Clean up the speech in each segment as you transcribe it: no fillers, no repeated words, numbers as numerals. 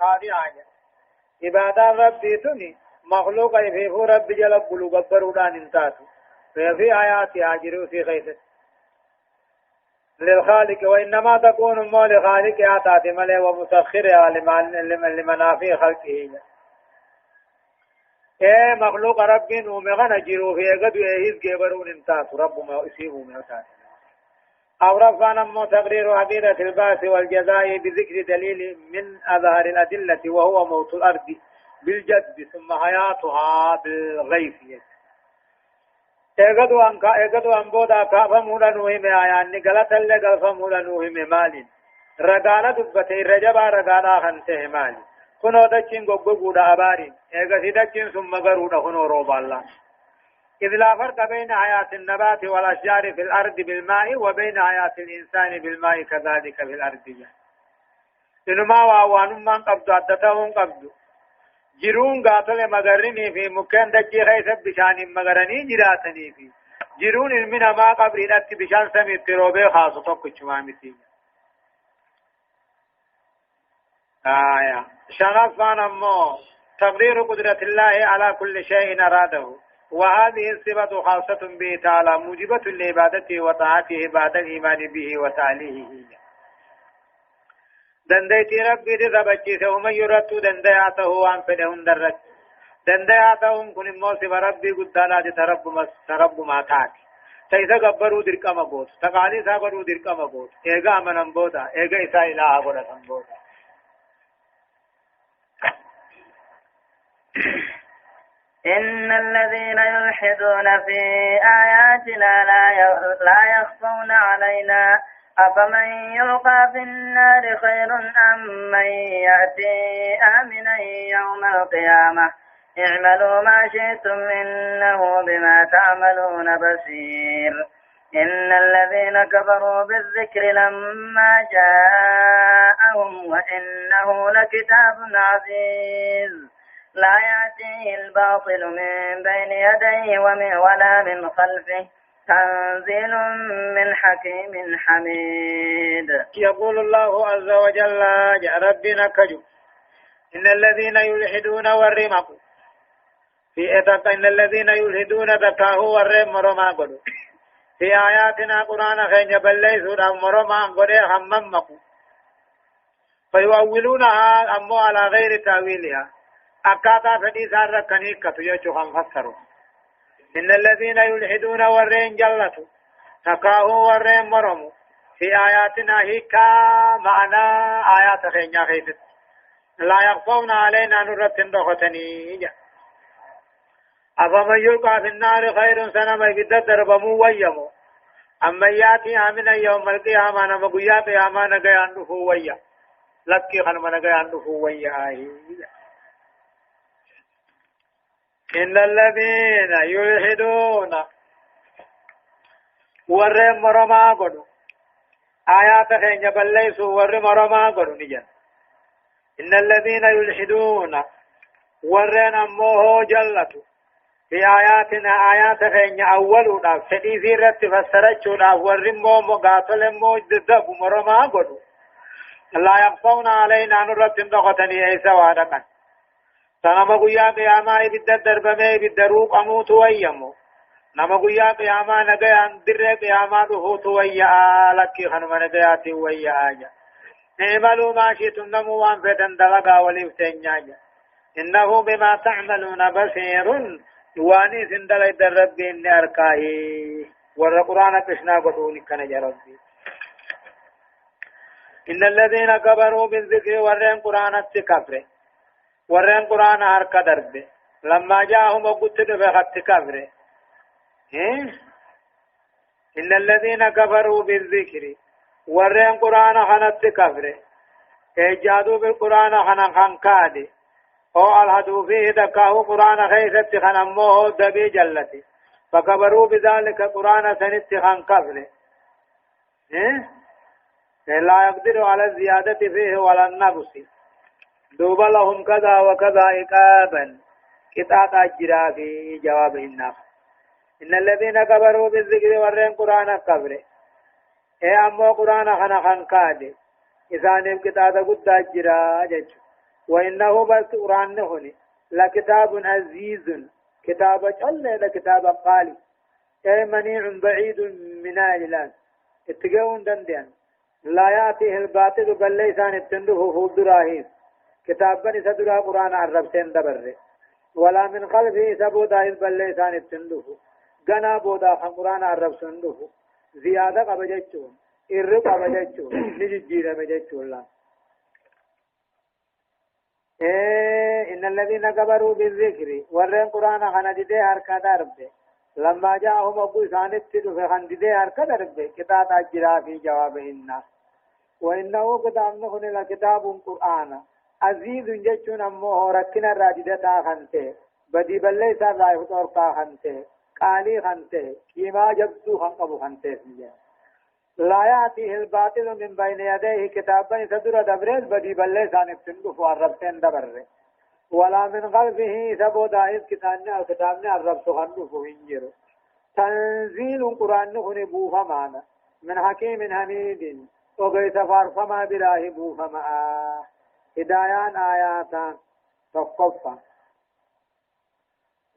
خادعا عبادة ربي تني مخلوق في رب جل قلو قبرودان انتاتو في آياتها جرو في خيثت للخالق وإنما تكون مو لخالق آتات ملي ومسخرها لمنافع خلقه اے مخلوق رب ومغنى جرو في قد يهيز قبرون انتاتو رب ما اسيبه ميوتات أو رفعنا مو تقرير عقيدة الباس والجزاء بذكر دليل من أظهر الأدلة وهو موت الأرض بالجد ثم حياتها بالغيث ايغدو ان بودا كافا مولا نوهم آيان غلط اللي غلفا مولا نوهم مالين رغانا دبته رجبا رغانا خنته مالي كنو دچين غوغودا ابارين ايغسي دچين ثم غرودا كنو روب الله إذ لا فرق بين حياة النبات والأشجار في الأرض بالماء وبين حياة الإنسان بالماء كذلك في الأرض إنما وأوان من قبض عدتهم قبض جرون قاتل مغرني في مكان دجي خيث بشان مغرني جراتني في جرون المنا ما قبرينات بشان سمي التروبي خاصة توقع شمامتي شرفان أمو تقدير قدرة الله على كل شيء أراده وهذه الصفة خاصة به تعالى موجبة لعبادته وطاعته بعد الإيمان به وتعليه دنديتي ربي تثبتي ومن يرد دندياته عن فدهم درت دندياتهم كن موسف ربي قدانا ترب ما تاكي تيسا قبروا درك مبوت تقالي سابروا درك مبوت ايغا منن بوتا ايغا إسا إله قد سنبوتا إن الذين يلحدون في آياتنا لا يخفون علينا أفمن يلقى في النار خير أم من يأتي آمنا يوم القيامة اعملوا ما شئتم إنه بما تعملون بصير إن الذين كفروا بالذكر لما جاءهم وإنه لكتاب عزيز لا يأتيه الباطل من بين يديه ولا من خلفه تنزيل من حكيم حميد يقول الله عز وجل يا ربنا كجو إن الذين يلحدون والرمق في إن الذين يلحدون تكاهو والرم مرما قدو في آياتنا قرآن خين بليسوا مرما قدو هممقوا فيؤولونها أمو على غير تأويلها أكاتا فدي سارة كنيكة يجوهم فسروا إن الذين يلحدون والرين جلتوا تقاهوا والرين مرموا في آياتنا هيكا معنا آيات خينيا خيدت لا يخفون علينا نرتن دختني أفمن يلقى في النار خير سنما يبدأ دربمو ويمو أما ياتي آمنا يوم القيامة نمقيات آمانا قيان نفو ويا لكي خنمنا قيان نفو ويا إن الذين يلحدون ور مرما قدو آيات خين بليسوا ور مرما قدو نجن إن الذين يلحدون ورن أموه جلتوا في آياتنا آيات خين أولونا فدي في رت فسرتشونا ور مو مقاتل مو ددب مرما قدو لا يخفون علينا نرد دقتني أي سوادقا سنما قيا قياما إبدا دربمي بالدروق أموت ويمو نما قيا قياما نقيا در قياما دهوت ويا لكي خنما نقياتي ويا آجا اعملوا ما شئتم نموان فتن دلقا ولفتن آجا إنه بما تعملون بصير واني سندل الرب إني أركاهي والقرآن قشنا قدوني كان ربي إن الذين كبروا بالذكر ورين قرآن التكفر ورين قرآن هرك درب لما جاءهم وقلت بخط كفر إن الذين كفروا بالذكر ورين قرآن خنت كفر إجادوا بالقرآن خنكاد أو الهدو فيه دكاه قرآن خيثت خنموه دبي جلتي فكبروا بذلك قرآن سنت خنكفر لا يقدر على الزيادة فيه ولا النقص دوب لهم كذا وكذا عقابا قطعة أجرا في جواب الناس إن الذين كبروا بالذكر ورين قرآن كبر أمو قرآن خنا خنكاد إسانهم قطعة قد أجرا جج وإنه بس قرآن هني لكتاب عزيز كتاب جل لكتاب قالي أي منيع بعيد من الإله اتقون دندن لا يأتيه الباطل بل ليس عن التنده فود راهيس كتاب بني سدرا قرآن عرب سين دبر ولا من قلبه سبو داهيس بل ليس عن التنده غنا بودا قرآن عرب سنده زيادة قبجتون إرق قبجتون نججير مجتون الله إن الذين كبروا بالذكر ورين قرآن خندي هركا درب لما جاءهم أبو سانت في خندي هركا درب كتاب أجرا في جوابهن وإنه كتاب نخن لكتاب قرآن عزيز جتون أمه ركنا راجدتا خنته بدي بلي سار رايح تورقا خنته قالي خنته كما جبتو خنقبو خنته لا يأتيه الباطل من بين يديه كتابا سدر دبريل بدي بلي سانب تندف والربتين دبر ولا من قلبه سبو دائز كتابنا الرب سخنف هنجر تنزيل قرآن نبوها معنا من حكيم حميد وغيث فارفما براه بوها معا هدايان آياتان تقفا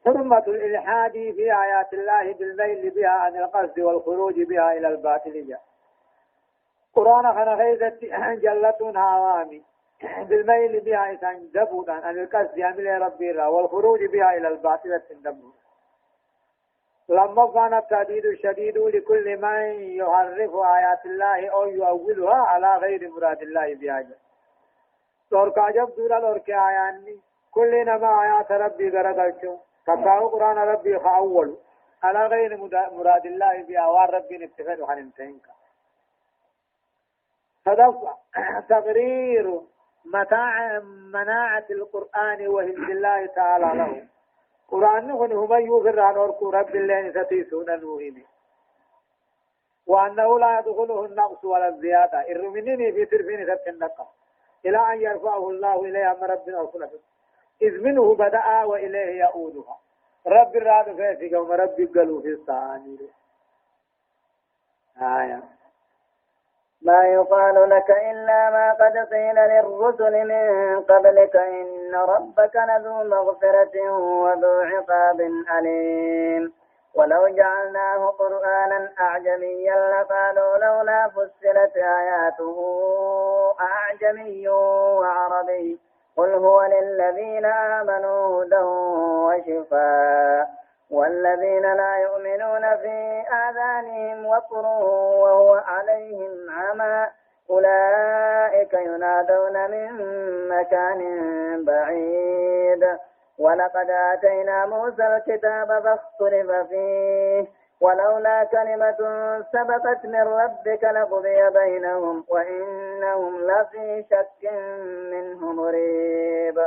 حرمة الإلحاد في آيات الله بالميل بها عن القصد والخروج بها إلى الباطل جاء قرآن خنا غيزت جلة هوامي بالميل بها إسان دبودا عن القصد يعمل ربي الله والخروج بها إلى الباطل تندبو لما كان التهديد الشديد لكل من يحرف آيات الله أو يؤولها على غير مراد الله بها لوركا جب دورا لوركا آياني كل نما آيات ربي غرقلتو تقاو قرآن ربي خاول على غير مراد الله بها والربي نبتفل عن انتهنك صدق تقرير مناعة القرآن وهند الله تعالى له قرآن هم يغفر عن أركو رب الله ستيسون الوهين وأنه لا يدخله النقص ولا الزيادة الرمينين في ترفين ستنقى إلى أن يرفعه الله إليه أمر ربنا ورسوله إذ منه بدأ وإليه يؤودها رب الراد فيسك وما رب قالوا في الثاني آية ما يقال لك إلا ما قد قيل للرسل من قبلك إن ربك لذو مغفرة وذو عقاب أليم ولو جعلناه قرآنا أعجميا لقالوا لولا فسرت آياته أعجمي وعربي قل هو للذين آمنوا هدى وشفاء والذين لا يؤمنون في آذانهم وقر وهو عليهم عمى أولئك ينادون من مكان بعيد ولقد آتينا موسى الكتاب فاختلف فيه ولولا كلمة سبقت من ربك لقضي بينهم وإنهم لفي شك منه مريب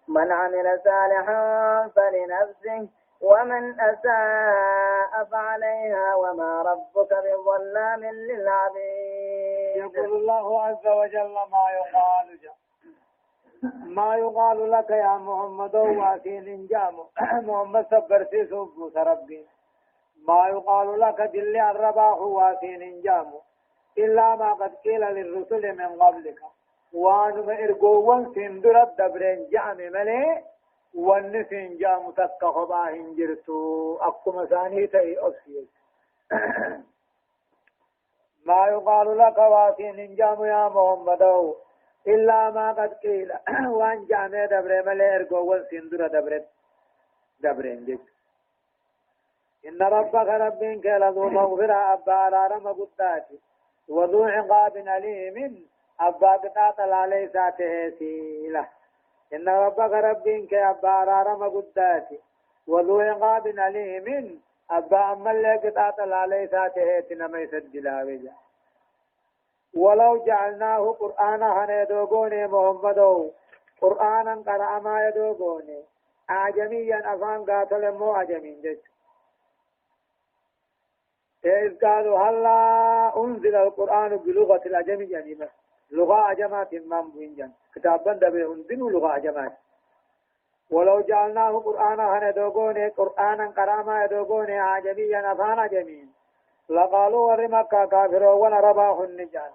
من عمل صالحا فلنفسه ومن أساء فعليها وما ربك بظلام للعبيد. يقول الله عز وجل ما يقال لك يا محمد واسين جام محمد صبر في سبوت ربي ما يقال لك دل الرباح واسين جام إلا ما قد قيل للرسل من قبلك وانما إرقوان سندر الدبرين جام ملي والنسين جام تتقضا هنجرتو أقوم ثاني تأي أسيس ما يقال لك واسين جام يا محمد إلا ما قد قيل وان جامع دبر ملي إرقوان سندر دبرين جيت إن ربك ربك لذو مغفرة أبا على قداتي وذو عقاب أليم أبا قطعت عليه ذاته سيلة إن ربك ربك أبا على قداتي وذو عقاب أليم أبا أمال قطعت عليه ذاته تنمي يسجل بجا ولو جعلناه قرآنا هندوغوني محمدو قرآنا قرأ ما يدوغوني أعجميا أفان قاتل مو أعجمين جج إذ قالوا هلا أنزل القرآن بلغة الأجمي يعني لغة أجمات إمام بنجان كتابا دبه أنزل لغة أجمات ولو جعلناه قرآنا هندوغوني قرآنا قراما يدوغوني أعجميا أفان أجمين لقالوا ورمكا كافروا ونرباه النجان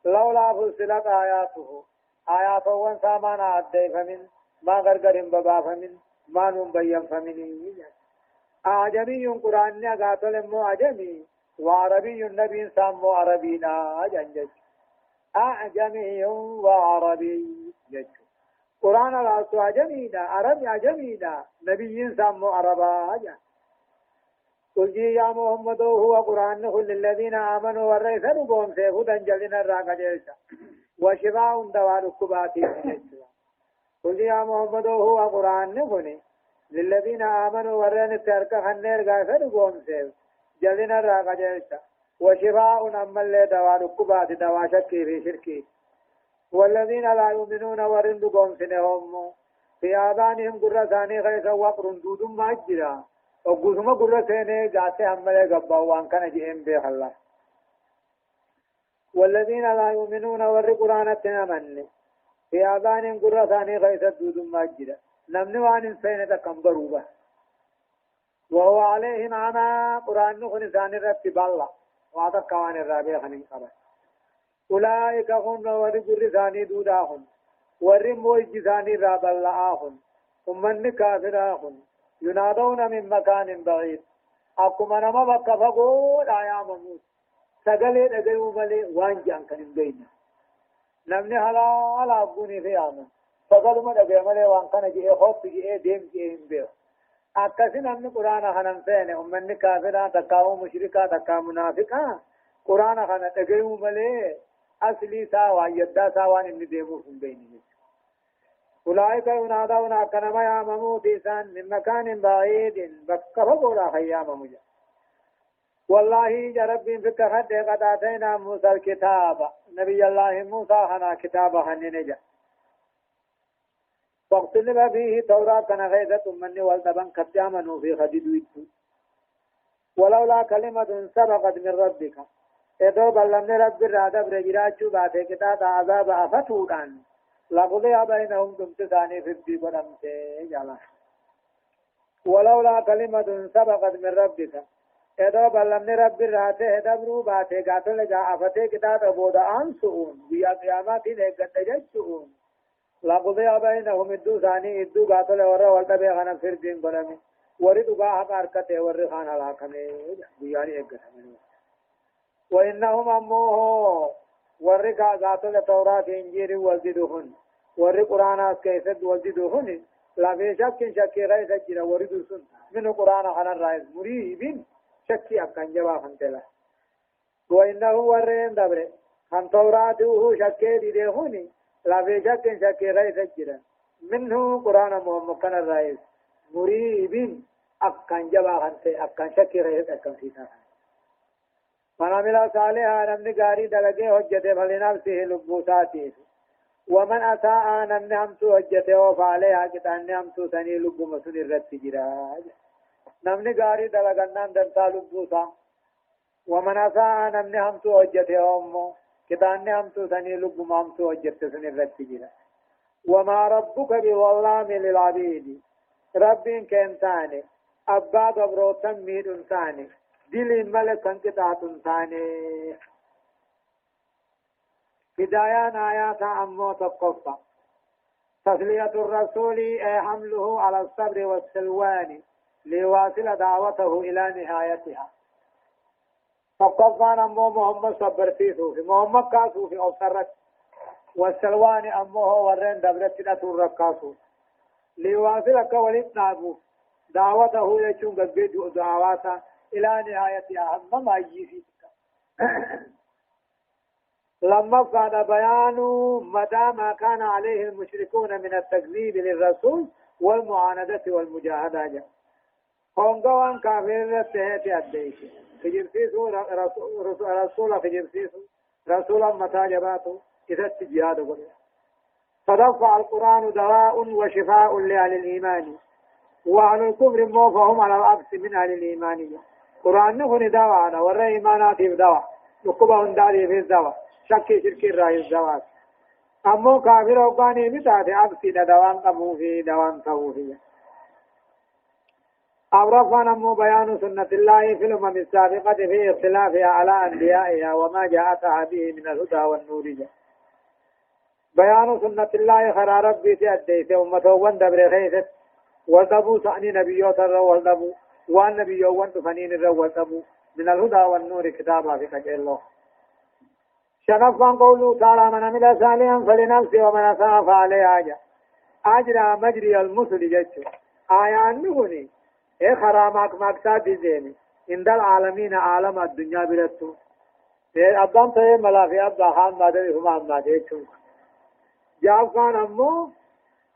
لولا فصلت آياته آيات وان سامان عدي فمن ما غرغر بابا فمن ما نبين فمن أعجمي قرآن قاتل مو عجمي وعربي النبي سامو عربينا جنجج أعجمي وعربي جج قرآن الأصل عجمينا عربي عجمينا نبي سامو عربا جن قل يا محمد هو قرآن كل الذين آمنوا والرئيس نقوم سيفودا جلنا الراقة جيسا وشفاء دوار الكباتي قل يا محمد هو قرآن كل للذين آمنوا والرئيس ترك خنير غاثة نقوم سيف جلنا الراقة جيسا وشفاء أما اللي دوار الكباتي دوا شكي في شركي والذين لا يؤمنون ورن نقوم سنهم في آذانهم قرثاني غيثا وقر دود ما أجرا وقسم قرثاني جاسي همالي قباوان كان جئين بيخ الله والذين لا يؤمنون ور قرآن تنمن في آذانهم قرثاني غيثا دود ما أجرا نمن وان انسان تكمبروبا وهو عليهم عما قرآن نخن ثاني رتب الله وعطا كوان الرابع خنين قبل أولئك هم ورقر ثاني دوداهم ورموج ثاني راب اللآهم ومن كافراهم ينادون من مكان بعيد أكما نما بكفقون آيام موت سقلت أقيموا ملي وانجان كان بينا نمني هلا أبوني في آمن فقالوا من أقيموا ملي وان كان جئي خوف جئي ديم جئي بيو أكسي نمني قرآن خنم فين ومن كافرا تكاو مشركا تكاو منافقا قرآن خنم أقيموا ملي أصلي ساوا يدا ساوان إني ديمو هم بيني أولئك ينادون أكنما يا مموتيسان من مكان بعيد بكفقورا خيام مجا والله جرب فيك خد قد آتينا موسى الكتاب نبي الله موسى هنا كتابا هننجا فاختلف فيه توراة كان غيثة مني والتبن كتامنوا في خديد ولولا كلمة سبقت من ربك إذا بلمن رب الرادب رجراچو باته كتاب عذاب أفتودان لقضي بينهم تمتثاني في الدين ونمته جالا ولولا كلمة سبقت من ربك إذا بلمن رب الرادب دبرو باته قاتل جاء أفته كتاب بودا أنسؤون بيا قيامات نيقت ججؤون لقضي بينهم الدو ثاني الدو قاتل ورى والتبه غنم في الدين ونمي ورد قاها كاركته ورخان هلاكمه بياني اقتمنه وإنهم أموه ورقا ذات التوراة إنجيل والددهن ورق قرآن كيسد والددهن لا في شك غير سجن ورد سن من قرآن خنا الرئيس مريب شك أكن جواب تلا وإنه ورين دبر هم توراته شك ددهن لا في شك غير سجن منه قرآن محمد خنا الرئيس مريب أكن جواب أكن شك غير أكن فيها من عمل صالحا نمني غاري دلقه حجته فلنفسه لبوساته ومن أساء نمني همسو حجته وفعليها كتان همسو سني لب مسون الرد جراج نمني غاري دلقنان دنتا لبوسا ومن أساء نمني همسو حجته أمو كتان همسو سني لب همسو حجته سن الرد جراج وما ربك بظلام للعبيد رب كنتاني أبا قبروتا ميد انساني دل ملك انقطاع ثاني بدايان آيات أمو تقفى تسلية الرسول حمله على الصبر والسلوان ليواصل دعوته إلى نهايتها تقفى أمو محمد صبر في صوفي محمد كاسوفي أو سرت والسلوان أمو هو ورين دبرت الرقاصو ليواصل كوليت نابو دعوته يشون قبيد دعواتا إلى نهايتها هم ما يجي لما فعل بيان مدى ما كان عليه المشركون من التكذيب للرسول والمعاندة والمجاهدة هونغوان كافر تهتي أديك فجرسيسو رسول فجرسيسو رسولا متى جباته إذا التجهاد قل فدفع القرآن دواء وشفاء لأهل الإيمان وأهل الكفر موفهم على العكس من أهل الإيمانية قرآن نكون دواء ورى إيمانات دواء نكبه هنداري في الدواء شك شرك الرئيس دواء أمو كافر وقاني متعد عكس دوان قبو في دوان قبو فيه أورفنا أمو بيان سنة الله في الأمم السابقة في اختلافها على أنبيائها وما جاءتها به من الهدى والنور بيان سنة الله خرى ربي تأديت أمته وان دبر خيست والدبو سعني نبيوت الرو والدبو وان نبيو وان تفنين الرو والدبو من الهدى والنور كتابا في خجل الله شنفا قوله تعالى من عمل صالحا فلنفسه ومن أساء فعليه أجرى مجري المثل جتشو آيان نغني إيه خرامك مقصد زيني عند العالمين عالم الدنيا بلتو إيه أبدان تيه ملافي أبدا خان مادري هما مادري جاب كان أمو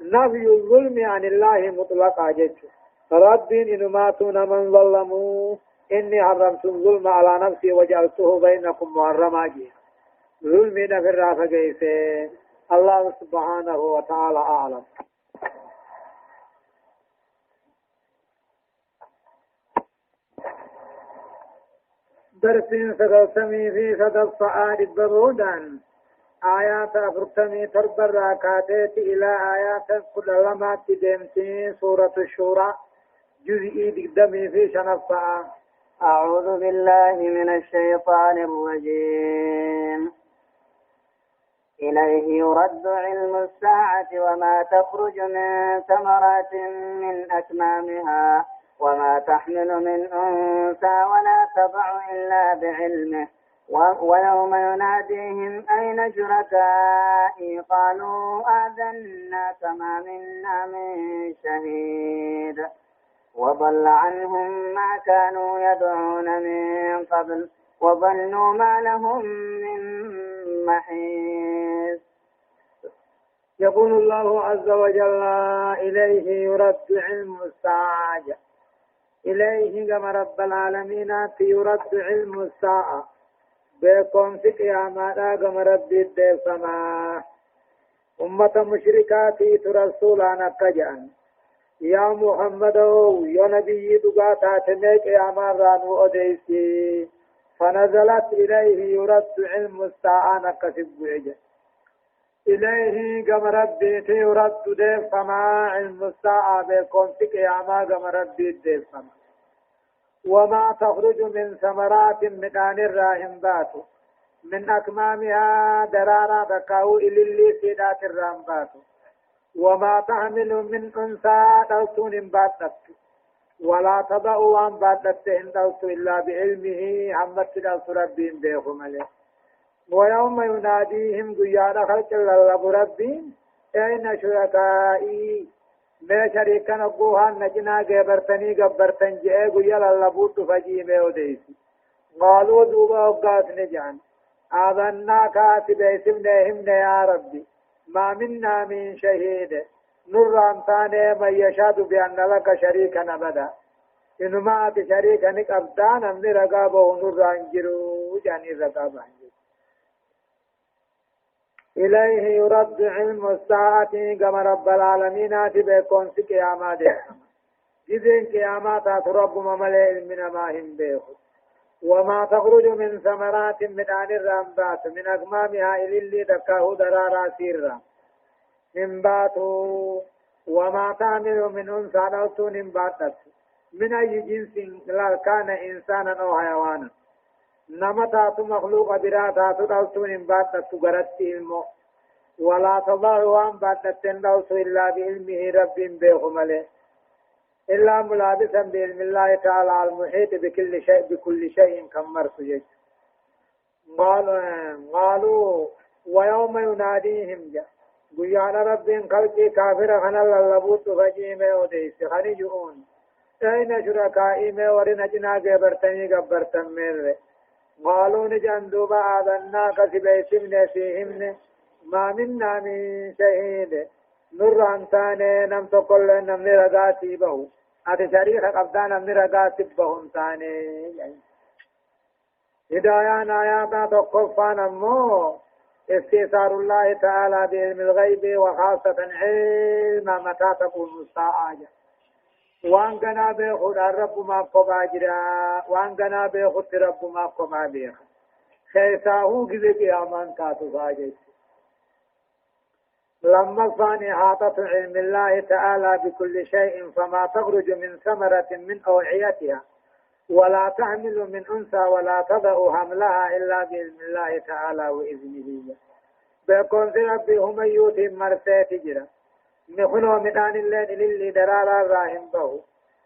نفي الظلم عن الله مطلقا جتشو رب إنماتون من ظلموا إني حرمت الظلم على نفسي وجعلته بينكم محرما جي ظلمنا في الرافة جيسي الله سبحانه وتعالى أعلم درسين سدوسمي في سدف فآل البرودان آيات أفرتمي تربر راكاتات إلى آيات كل لما تدمتين سورة الشورى جزئي دقدمي في شنفة أعوذ بالله من الشيطان الرجيم إليه يرد علم الساعة وما تخرج من ثمرات من أكمامها وما تحمل من أنثى ولا تضع إلا بعلمه ويوم يناديهم أين شركائي قالوا آذنا كما منا من شهيد وضل عنهم ما كانوا يدعون من قبل وظنوا ما لهم من محيص يقول الله عز وجل إليه يرد علم الساعة إليه كما رب العالمين يرد علم الساعة بكم في قيامة كما رب الدفما أمة مشركاتي ترسولانا كجان يا محمد يا نبي دقاتا تنك يا مرانو أديسي فنزلت إليه يرد علم الساعة نكسب بعجة إليه كم ربي يرد ديف فما علم الساعة بكم في قيامة كم ربي ديف فما وما تخرج من ثمرات مكان الراهم باتو من أكمامها درارا بكاو إلي اللي سيدات الرام باتو وما تحمل من أنثى دوتون باتت ولا تضع وان باتت دوت إلا بعلمه حمد دوت ربهم بيهم عليه ويوم يناديهم قيانا خلق الله ربهم أين شركائي ما شريكا نقوها نجنا قبرتني قبرتن جئے قيال الله بوت فجيمه وديسي قالوا دوبا وقات نجان آذنا كاتب اسمنا يا ربي ما منا من شهيد نران ثاني من يشهد بأن لك شريكا أبدا إنما أتي شريكا نقبدان من رقابه نران جرو جاني رقابه إليه يرد علم الساعة كما رب العالمين آتي بكون في قيامات جزين قيامات رب مملئ من ما هم بيخ وما تخرج من ثمرات من آن الرامبات من أكمامها إلى اللي دكاه درارا سيرا من باتو وما تعمل من أنثى نوتو نباتت من أي جنس لا كان إنسانا أو حيوانا نمتات مخلوق براتات نوتو نباتت غرت علمه ولا تضع وان باتت نوتو إلا بعلمه رب بيهم عليه إلا ملابسا بعلم الله تعالى المحيط بكل شيء كمرت جيش قالوا ويوم يناديهم جاء قيانا رب خلقي كافر خنا اللبوت فجيم وديس خنجون أين شركائي ما ورنا جنا قبرتني قبرتن مر قالوا نجان دوبا آذنا كسبيتمنا فيهمن ما منا من شهيد نران ثاني نم تقول نم نرغاتي به أتي شريخ قبضان نم نرغاتي بهم ثاني هدايان آيات تقفان أمو استيثار الله تعالى بعلم الغيب وخاصة علم متى تكون الساعة وان كنا بيخد الرب ما قبا جرا وان كنا بيخد رب ما قبا بيخ خيساه كذب أمان كاتو فاجئ لما فاني حاطة علم الله تعالى بكل شيء فما تخرج من ثمرة من أوعيتها ولا تحمل من أنثى ولا تضع حملها إلا بإذن الله تعالى وإذنه بيكون في ربي هم يوتي مرسيت جرا نخنو مدان اللين اللي درارا راهم بهو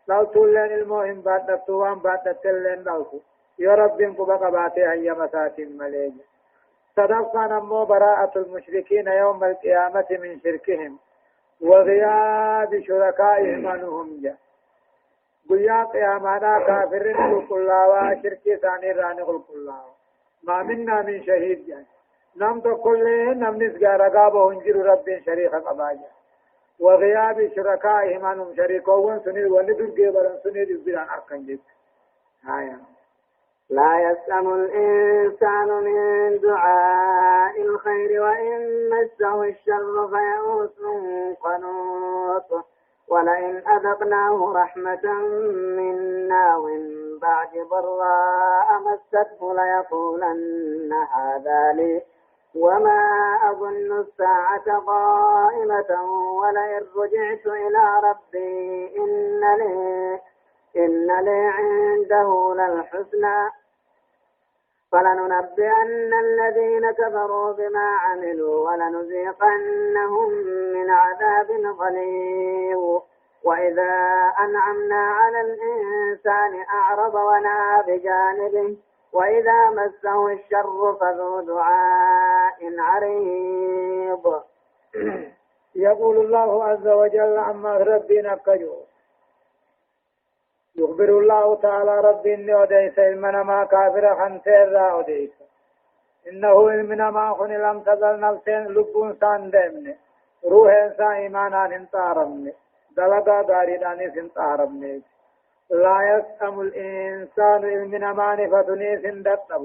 لو تولين المهم بعد التوان بعد التلين دوكو يا رب انكو بقى باتي هيا مساتين مليج صدقنا نمو براءة المشركين يوم القيامة من شركهم وغياب شركائهم عنهم جا قيا قيامنا كافرين قل كلاوا شركي ثاني راني قل كلاوا ما منا من شهيد جا نم تو كل نم نسجا رقابه انجر رب شريخ قباجا وغياب شركائهم عنهم شريكون سنيد وندر جبران سنيد الزران أركان جيت هايا لا يسأم الإنسان من دعاء الخير وإن مسه الشر فيئوس قنوط ولئن أذقناه رحمة منا ومن بعد ضراء مسته ليقولن هذا لي وما أظن الساعة قائمة ولئن رجعت إلى ربي إن لي عنده للحسنى فلننبئن الذين كفروا بما عملوا ولنذيقنهم من عذاب غليظ وإذا أنعمنا على الإنسان أعرض ونأى بجانبه وإذا مسه الشر فذو دعاء عريض يقول الله عز وجل عما ربنا كجو يخبر الله تعالى ربي إني أديس إلمنا ما كافر خنسير أديس إنه إلمنا ما خن لم تزل نفسين لبون سان دمني روح إنسان إيمانا انتارمني دلقا داريداني سنتارمني لا يسأم الإنسان إلمنا ما نفتني سندتب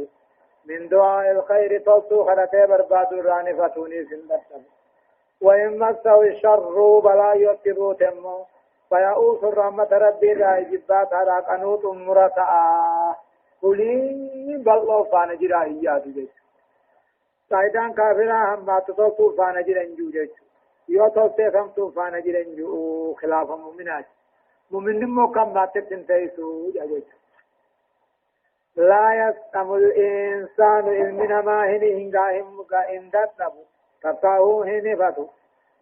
من دعاء الخير توسو خلقه برباد راني فتوني سندتب وإن مسه الشر بلا يتبو تمو فيأوس الرحمة ربي لا جبات على قنوط مرتعا قلين بالله فانجرا إياه جيش سايدان كافرا هم ما تطوفوا فانجرا انجو جيش يو توسي فمتو فانجرا انجو خلاف مؤمنات مؤمن مو كم باتت تنتيسو جيش لا يسأم الإنسان إلمنا ما هني هنغاهم إندت نبو تطاو هني فتو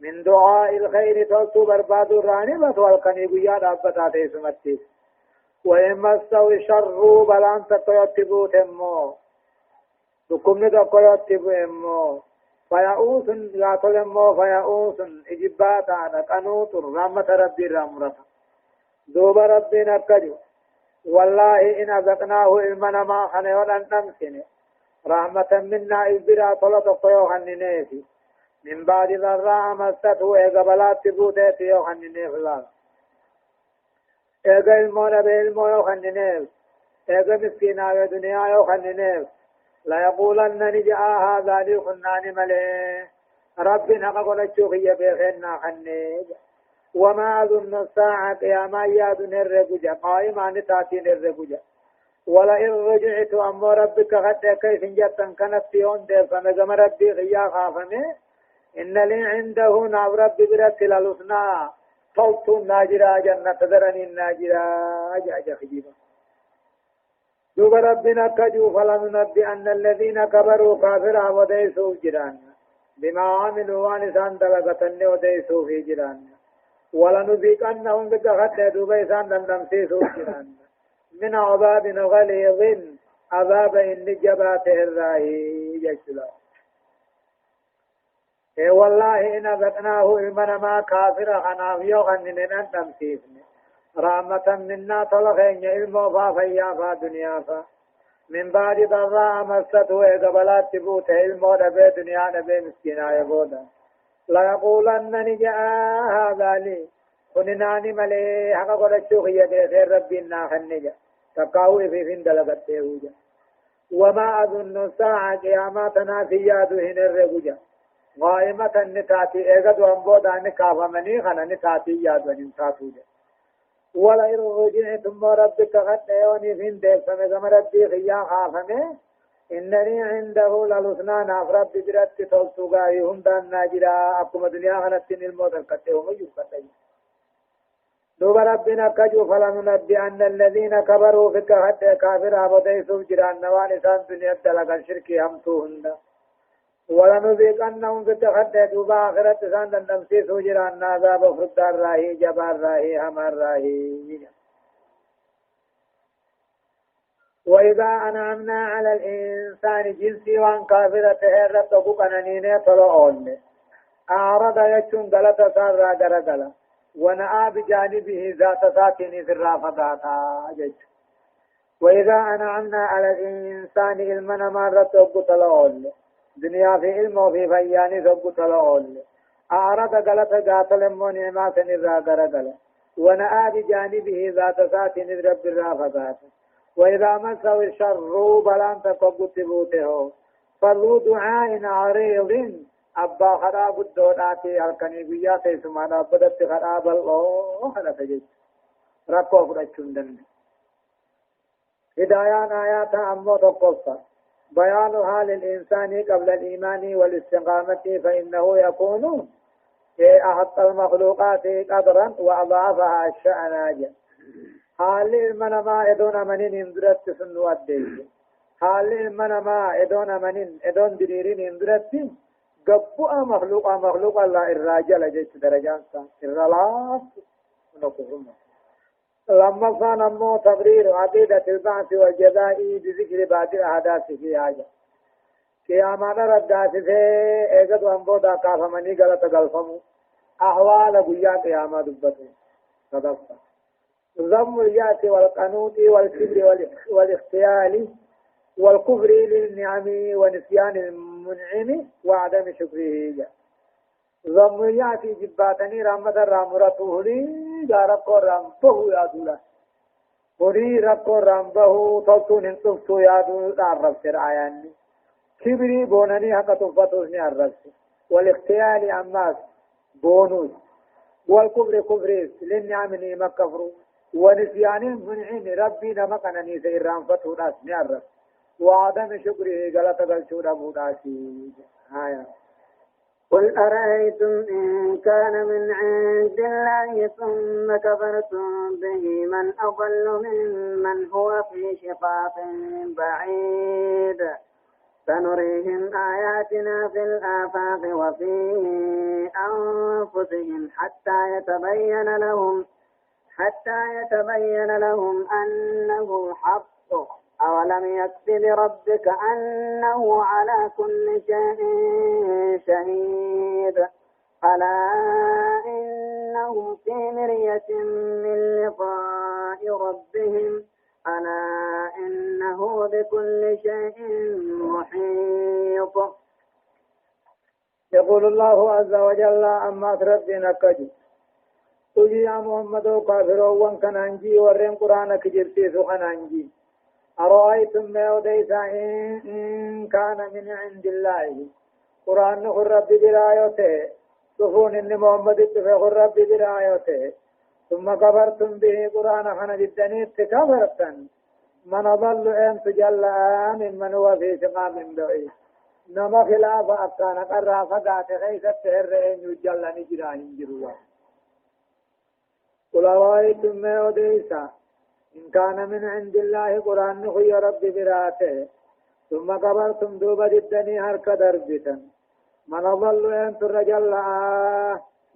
من دعاء الخير توسو برباد الرانبة والقني قياد أبتا تيسمتي وإن مسو الشر بلان تقيتبو تمو تكمن تقيتبو امو فيأوس لا تلمو فيأوس إجبات عنا قنوط رحمة ربي رامرة دوب ربي نكجو والله إن أذقناه إلمنا ما خنيون أن نمسنه رحمة منا إذبرا طلت قيو خنينيسي من بعد ذراء مسته إقبلات تبوتي يوخنني فلان إقا المون بالمو يوخنني إقا مسكينا ودنيا يوخنني لا يقولن نجاء هذا لي خنان ملي ربنا قل الشوخية بخيرنا خني وما أظن الساعة قياما يادن الرقجة قائما نتاتين الرقجة ولئن رجعت أمو ربك غدا كيف جتا كانت يون دير فنقم ربي غيا خافني إن لي عنده ناب ربي برت للحسنى صوت ناجرا جنة درني الناجرا أجا خجيبا دوب ربنا كجو فلننبئن الذين كبروا كافرا وديسوا جيران بما عملوا وانسان دلقتن وديسوا في جيران ولنذيقنهم بكخت دوب إسان دندمسيسوا جيران من عذاب غليظ عذاب إن جبات الراهي جشلا إيه والله إن ذقناه إلمنا ما كافر خناف يغنن تمسيسن رحمة منا طلقين علم فافيا فا دنيا فا من بعد ضراء مسته إقبلات تبوت علم نبي دنيا نبي مسكينا يبودا لا يقولن نجاء هذا لي خنناني ملي حقا قد الشوخية بخير ربنا خنجا تقاوي في فين دلقت تيهوجا وما أظن الساعة قياماتنا سيادهن الرقجا قائمة نتاتي اغد وانبودا نكافا مني خنا نتاتي ياد ونمتاتوجا ولئن رجعتم ربك قد يوني فين ديك فمزم ربي خيا خافمي إنني عنده للحسنى ناف ربي برت تلسوغاي هندان ناجرا أبكم دنيا خنتين الموت القتهم يجب دوب ربنا كجو فلننبئن الذين كبروا فيك حتى كافر أبدي سوف جران نوان إسان دنيا دلقا شركي همتوهن ولنذيقنهم في التخدى دوبا آخرة سان دندمسي سوجران عذاب فردار راهي جبار راهي همار راهي وإذا أنعمنا على الإنسان جنسي وان كافرة هرت وقنانين طلعون أعرض يجون غلطة سارة غرغلة ونأى بجانبه ذات ساكن في الرافضات جج وإذا أنعمنا على الإنسان علمنا مرة وقتلون دنيا في علم وفي فيان وقتلون أعرض غلطة ذات لمن ما سنرى غرغلة ونأى بجانبه ذات ساكن رب الرافضات وإذا مسه الشر بلان تقبط بوته فلو دعاء عريض أبا خراب الدوناتي الكني بيا سمانا بدت خراب الله هذا تجد ركوف رجندن هدايان آيات أمو تقصى بيانها للإنسان قبل الإيمان والاستقامة فإنه يكون أحط المخلوقات قدرا وأضعفها الشأناجا حال المنما إدون منين اندرت سنو أدين حال المنما إدون منين إدون دليرين اندرت قبوا مخلوق الله الراجل جيت درجان الرلاس نقوم لما كان مو تبرير عقيدة البعث والجزاء بذكر بعض الأحداث في حاجة قيامات ردات في ايقظ وانبودا كافمني غلط غلفمو أحوال قيا قيامات دبته صدقت ضم الياس والقنوط والكبر والاختيال والكفر للنعم ونسيان المنعم وعدم شكره ضم الياس جباتني رحمة رامرته لي جارق رامبه يا دولا وري رق رامبه توتون انتفتو يا دولا عرب سرعياني كبري بونني حق تفتوشني عرب والاختيال عماس بونوس والكفر كفريس للنعم نعم كفرو ونسيان المنعم ربي نمقنني سيران فتو ناس نعرف وعدم شكره غلط غلطونا بوداسي آية قل أرأيتم إن كان من عند الله ثم كفرتم به من أضل ممن هو في شقاق بعيد سنريهم آياتنا في الآفاق وفي أنفسهم حتى يتبين لهم أنه حق أولم يكف بربك أنه على كل شيء شهيد ألا إنهم في مرية من لقاء ربهم ألا إنه بكل شيء محيط يقول الله عز وجل أما ربنا كجي قل يا محمد كافرون وان كان انجي ورين قرآن كجرتي سخن انجي أرأيتم ما أديس إن كان من عند الله قرآن نخر ربي برايوته سفون إن محمد اتفاق ربي برايوته ثم كفرتم به قرآن خنا جدني تكفرتن من أضل أن تجلى ممن هو في شقاق بعيد نما خلاف أبطان قرى فقات خيث التهر أن يجلى نجراهم جروا قل أرأيتم ما أديس إن كان من عند الله قرآن نخي ربي براته ثم كبرتم دوبا جدني هرك دربتا من أضل أن ترجل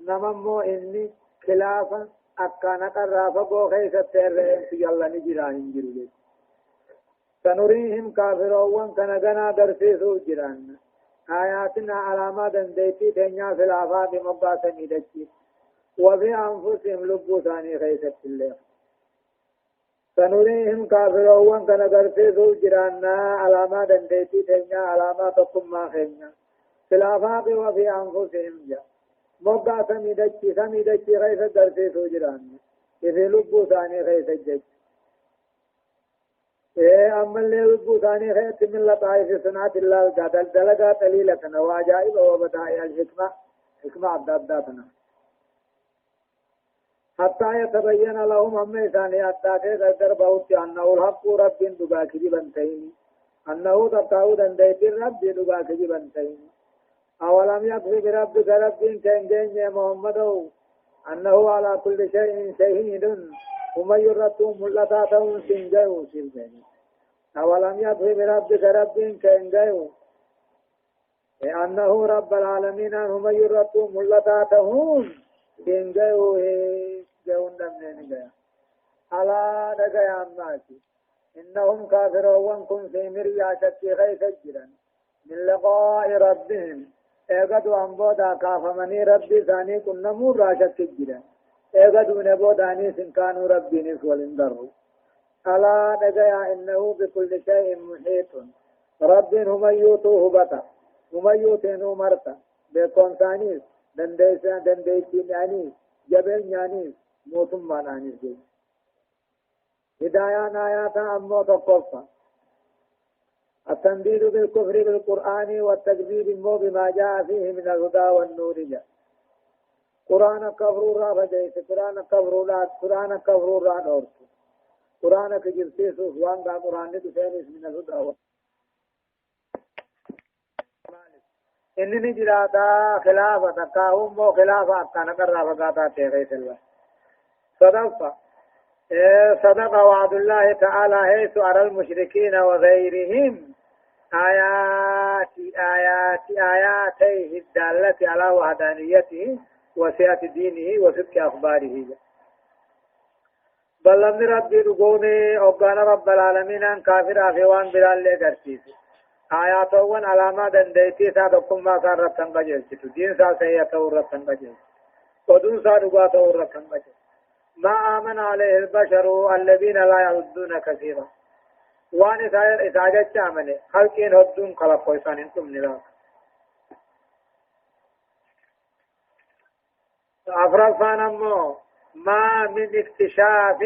نممو إني خلافا أكان قرافا بو خيس التر يلا نجراهم جرولي سنريهم كافرون كنغنا درسيسو جران آياتنا علامات ديتي تنيا في الآفاق مباسا ندجي وفي أنفسهم لبو ثاني خيس الله سنريهم كافرون كنغرسيسو جران علامات ديتي تنيا علامات قم خينا في الآفاق وفي أنفسهم جا مبا سميدجي غيث درسي سوجران إذا لبو ثاني غيث الجج أما اللي لبو ثاني غيث من لطائف صنعة الله الجادل دلقا تليلة وعجائب وبدائع الحكمة حكمة عداداتنا حتى يتبين لهم أما ثاني أتاكي قدر بوتي أنه الحق رب دقاكي بنتين أنه تبتعود أن ديت الرب دقاكي بنتين أولم يكفي بربك رب كان يا محمد أنه على كل شيء شهيد ومن يرتم ملتاته سنجاو سلجاني أولم يكفي بربك رب كان أنه رب العالمين هم يرتو ملتاتهم إن جاءوا نمنين جاء على دقاء الناس إنهم كافرون كن في مريا شكي غيث الجرا من لقاء ربهم ايقدوا انبودا كافمني ربي ثاني كن نمور راشك الجرا ايقدوا نبوداني سن كانوا ربي نسوال اندروا ألا دقاء إنه بكل شيء محيط رب هم يوتوه بطا هم يوتينو مرتا بكون ثانيس دنديسين يعني جبل يعني موتم مانانيس جي هدايا آيات أمو تقفى التنديد بالكفر بالقرآن والتكذيب مو بما جاء فيه من الهدى والنور جاء قرآن كفر را فجيس قرآن كفر را نورس قرآن كجلسيس وان دا قرآن تسينيس من الهدى إنني جراتا خلافة تقاهم مو خلافة أكانا قرر فقاتا تيغيس الله صدق وعد الله تعالى حيث أرى المشركين وغيرهم آياتيه الدالة على وحدانيته وسعة دينه وصدق أخباره بل لم ربي رقوني أبقان رب العالمين أن كافر أخوان بلال لقرسيس آياتوان علامات دنديتي سادقكم ما كان ربطان قجلسيس دين سا سيئتو ربطان قجلسيس ودون سا رقاتو ربطان قجلسيس ما آمن عليه البشر الذين لا يعدون كثيرا وان إساجت عمله خلقين هدون خلق ويسان انتم نلاك أفراد فانمو ما من اكتشاف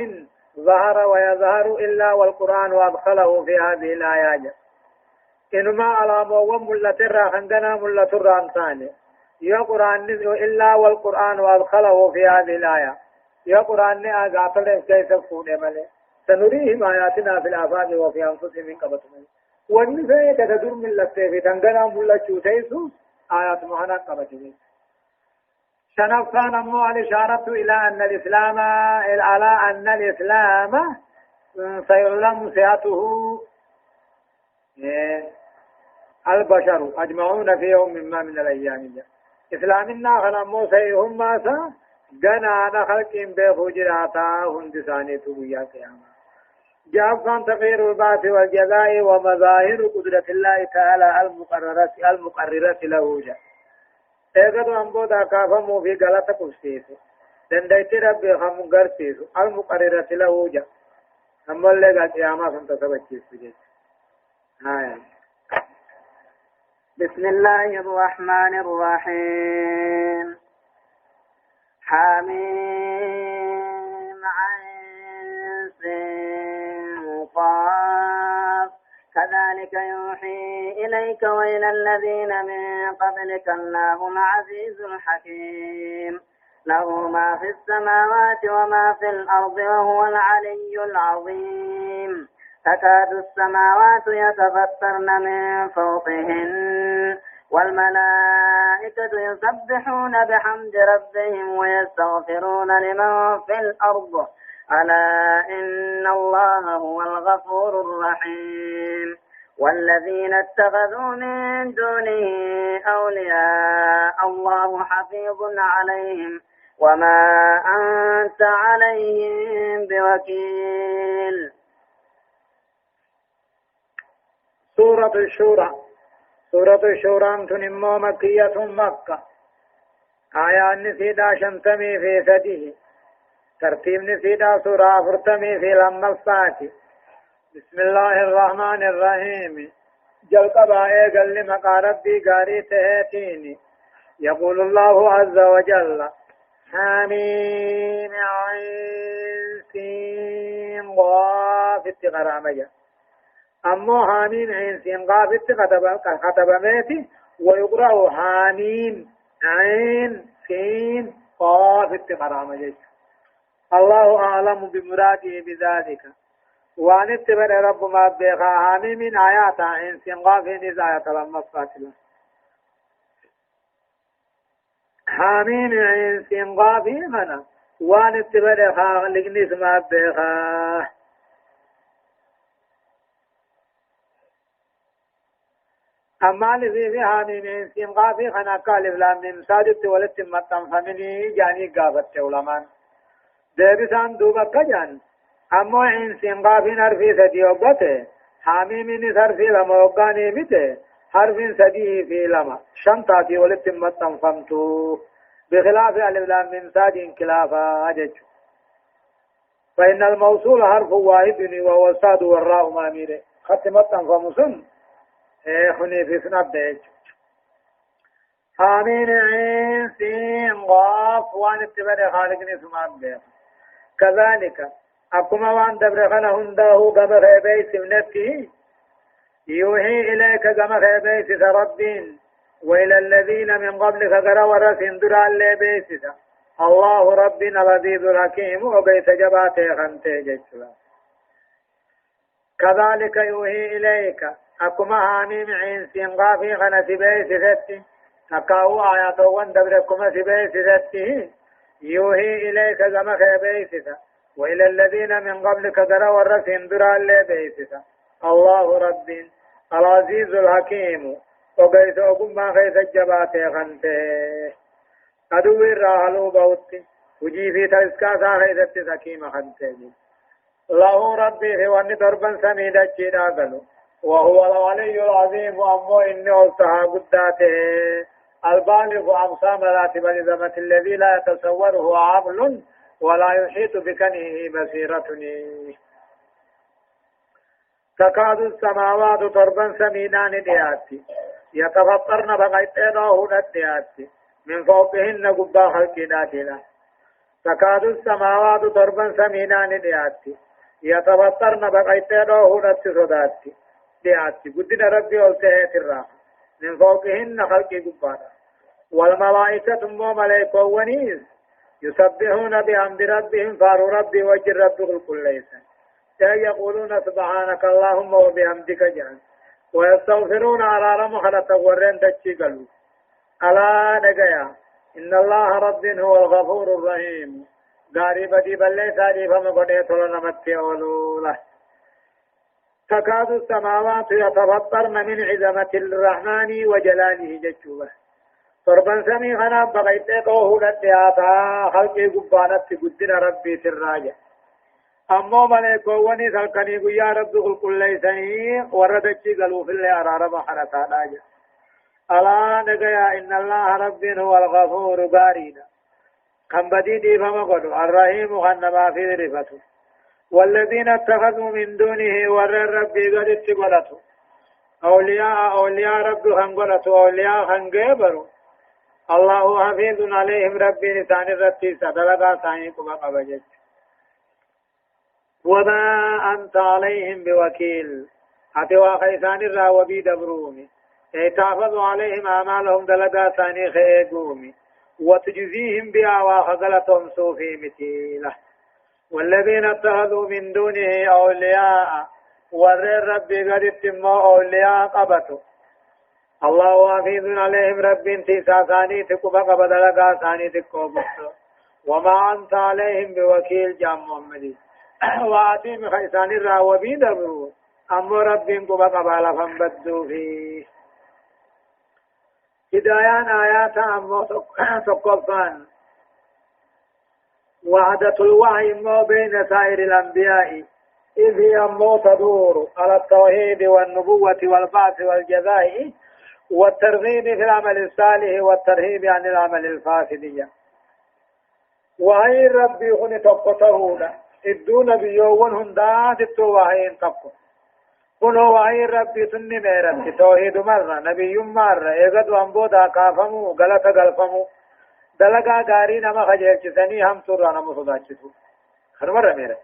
ظهر ويظهر إلا والقرآن وأدخله في هذه الآيات إنما على موم ملتر خندنا ملتر أمثاني يا قرآن إلا والقرآن وأدخله في هذه الآية يا قرآن نے آغاتل كيف فونه ملے سنريهم آياتنا في الآفاق وفي أنفسهم من قبطهم والنفع تدور من لسه في تنقنا ملا شوتيسو آيات مهنا قبطهم شنفان أمو الإشارة إلى أن الإسلام سيعلم سياته البشر أجمعون في يوم من الأيام إسلامنا خلمو سيهم ماسا جنا أنا خلقين بيخو جراتا هندساني تبويا قياما جاب كان تغيير البعث والجزاء ومظاهر قدرة الله تعالى المقررة له جاء ايقظ أنبودا كافمو في غلطة قبسيسو دنديت ربي خمو غرسيسو المقررة له جاء أما اللي قال قياما سنتسبتشيسو جاء بسم الله الرحمن الرحيم حميم عين سين قاف كذلك يوحي إليك وإلى الذين من قبلك الله العزيز الحكيم له ما في السماوات وما في الأرض وهو العلي العظيم تكاد السماوات يتفطرن من فوقهن والملائكة يسبحون بحمد ربهم ويستغفرون لمن في الأرض ألا إن الله هو الغفور الرحيم والذين اتخذوا من دونه أولياء الله حفيظ عليهم وما أنت عليهم بوكيل. سورة الشورى تنمو مكية مكة آيات نسيدا شمتمي في سده ترتيب نسيدا سورة فرتمي في لما الصاتي بسم الله الرحمن الرحيم جل قبائي قل مقاربي قاري تهتيني يقول الله عز وجل حميم عين سين قاف اتغرامجا أمو حامين عين سين قاف كتب ميتي ويقرأ حامين عين سين قاف اتغرامجا الله أعلم بمراده بذلك وان اتبر رب ما بيخا حامين من آيات عين سين قاف نزاية لما الصاتلة حامين عين سين قاف منا وان اتبر لقنيس ما بيخا أما الذي في حاميم إنسين قافي خنا قالب لام من سادت ولت مطن فمني جاني قافت علمان ديبسان دوبا كجان أما إنسين قافي نرفي سدي وقته حاميم نسرفي لما وقاني بته حرف سدي في لما شمتاتي ولت مطن فمتو بخلاف ألف لام من ساد انكلافا أجج فإن الموصول حرف واحد وهو الصاد والراء ماميره ختمت فمسن خني في سناب ديج حامين عين سين قاف وان اتبار خالقني سماب ديج كذلك أكما وان دبرخنا هنده قبر هبي سمنتي يوحي إليك قمر هبي ربين وإلى الذين من قبلك قرأ ورسين درا اللي بيسسا الله ربنا لذيذ الحكيم وبيت جباته خنته جيشلا كذلك يوحي إليك أكما هاميم عين سينغافي خنسي بيسستي أكاو آيات وان دبركما سبيسستي يوحي إليك قمر بيسسا وإلى الذين من قبلك قرأ ورسين درا اللي بيسسا الله ربنا العزيز الحكيم وقيت أقوم ما خيث الجبات خنته أدو الرحلو بوتي وجي في تسكاسا خيث التسكيم خنته له ربي في واني دربا سميدا جيدا قلو وهو الولي العظيم وأمو إني ألتها قداته البالغ أقسام راتب لزمة الذي لا يتصوره عقل ولا يحيط بكنه بصيرتني تكاد السماوات ضربا سمينان دياتي يتفطرن بغيتينه ندياتي من فوقهن قبا خلقناتنا تكاد السماوات ضربا سمينان دياتي يتفطرن بغيتينه ندصداتي دياتي قدنا ربي والتهيت الراحة من فوقهن خلق قبا والملائكة ملائكة ونيس يسبحون بحمد ربهم فارو ربي وجر ربه الكل ليس يقولون سبحانك اللهم وبحمدك جان ويستغفرون على رمخلة ورين دجي قلو ألا نقيا إن الله رب هو الغفور الرحيم غارب دي بلي ساري فما قديت لنمت أولوله تكاد السماوات يتفطرن من عظمة الرحمن وجلاله ججوبه طربا سمي خنا بغيته طوه لدياتا خلقي قبانت قدنا ربي سراجه أمو ملائكوني سلكني يا رب كل ليسني وردتشي قالوا في الله أرارب حرسا ناجا ألا نقيا إن الله رب هو الغفور بارينا كم بديدي فما قدوا الرحيم خنما في رفته والذين اتخذوا من دونه ور ربي قد اتقلتوا أولياء رب خنقلتوا أولياء خنقبروا الله حفيظ عليهم ربي نسان الرتي سدلقا سانيكم قبجت وما أنت عليهم بوكيل أتوا خيسان الراوبي دبرومي تحفظ عليهم أعمالهم دلقا ثاني خيقومي وتجزيهم بها وخذلتهم صوفي مثيلة والذين اتخذوا من دونه أولياء ورر ربي قد اتموا أولياء قبتوا الله حفيظ عليهم رب انتسا ثاني تقبق بدلقا ثاني تقبق وما أنت عليهم بوكيل جام محمدي واتي خيسان الراوبي دبرو أمو ربكم قبالا فانبدوا فيه هدايان آيات أمو تقفان وحدة الوحي أمو بين سائر الأنبياء إذ هي أمو تدور على التوحيد والنبوة والبعث والجزاء والترغيب في العمل الصالح والترهيب عن العمل الفاسد وهي ربي هن تقطعون الدون بيوون هندا تتوهين تقو كنو وهي ربي سني ميرت توحيد مرة نبي مرة ايغد وانبودا كافمو غلط غلفمو دلقا غاري نما خجيرچسني هم سرانا مصداچتو خرمر ميرت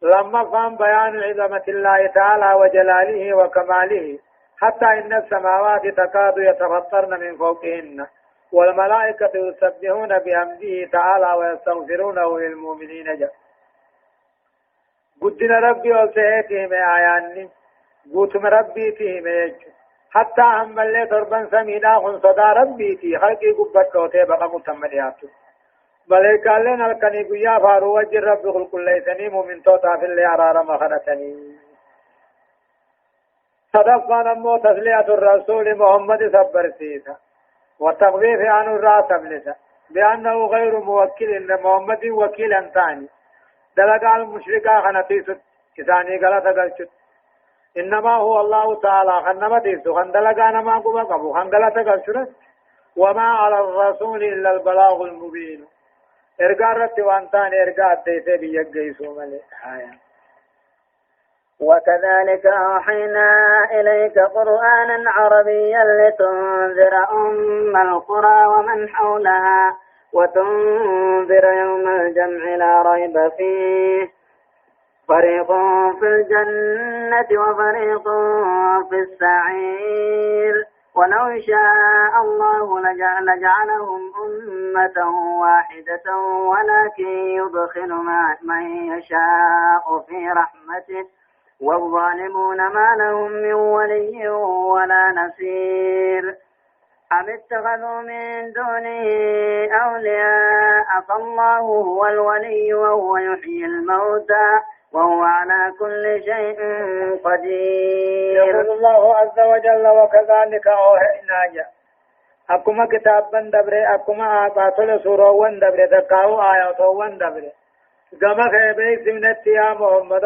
لما فهم بيان عظمة الله تعالى وجلاله وكماله حتى إن السماوات تكاد يتفطرن من فوقهن والملائكة يسبحون بحمده تعالى ويستغفرونه للمؤمنين جل قدنا ربي وسيئتهم آياني قوتم ربي فيهم يجو حتى هم اللي ضربا سمينا خنصدا ربي في خلقي قبت كوتي بقى متمدياتو ملائكة لنا الكني قيا فارو وجه رب كل ليسني مؤمن توتا في اللي أرار مخنتني صدقنا نمو تسلية الرسول محمد صبر سيسا والتخفيف عنه الراس ابلسا بأنه غير موكل إن محمد وكيل ثاني دلقا المشركة خنتيس إساني غلط قلت إنما هو الله تعالى خنما تيسو خندلقا نما قبا قبو خنغلط قلت وما على الرسول إلا البلاغ المبين إرقا رت وانتان إرقا الديسي بيقيسو ملي وكذلك أوحينا إليك قرآنا عربيا لتنذر أم القرى ومن حولها وتنذر يوم الجمع لا ريب فيه فريق في الجنة وفريق في السعير ولو شاء الله لجعلهم أمة واحدة ولكن يدخل من يشاء في رحمته والظالمون ما لهم من ولي ولا نصير أم اتخذوا من دونه أولياء فالله هو الولي وهو يحيي الموتى وهو على كل شيء قدير. يقول الله عز وجل وكذلك أوحينا أكما كتابا دبر أكما آقاتل سورة دبر تقاو آيات دبر كما خيبه سمنت يا محمد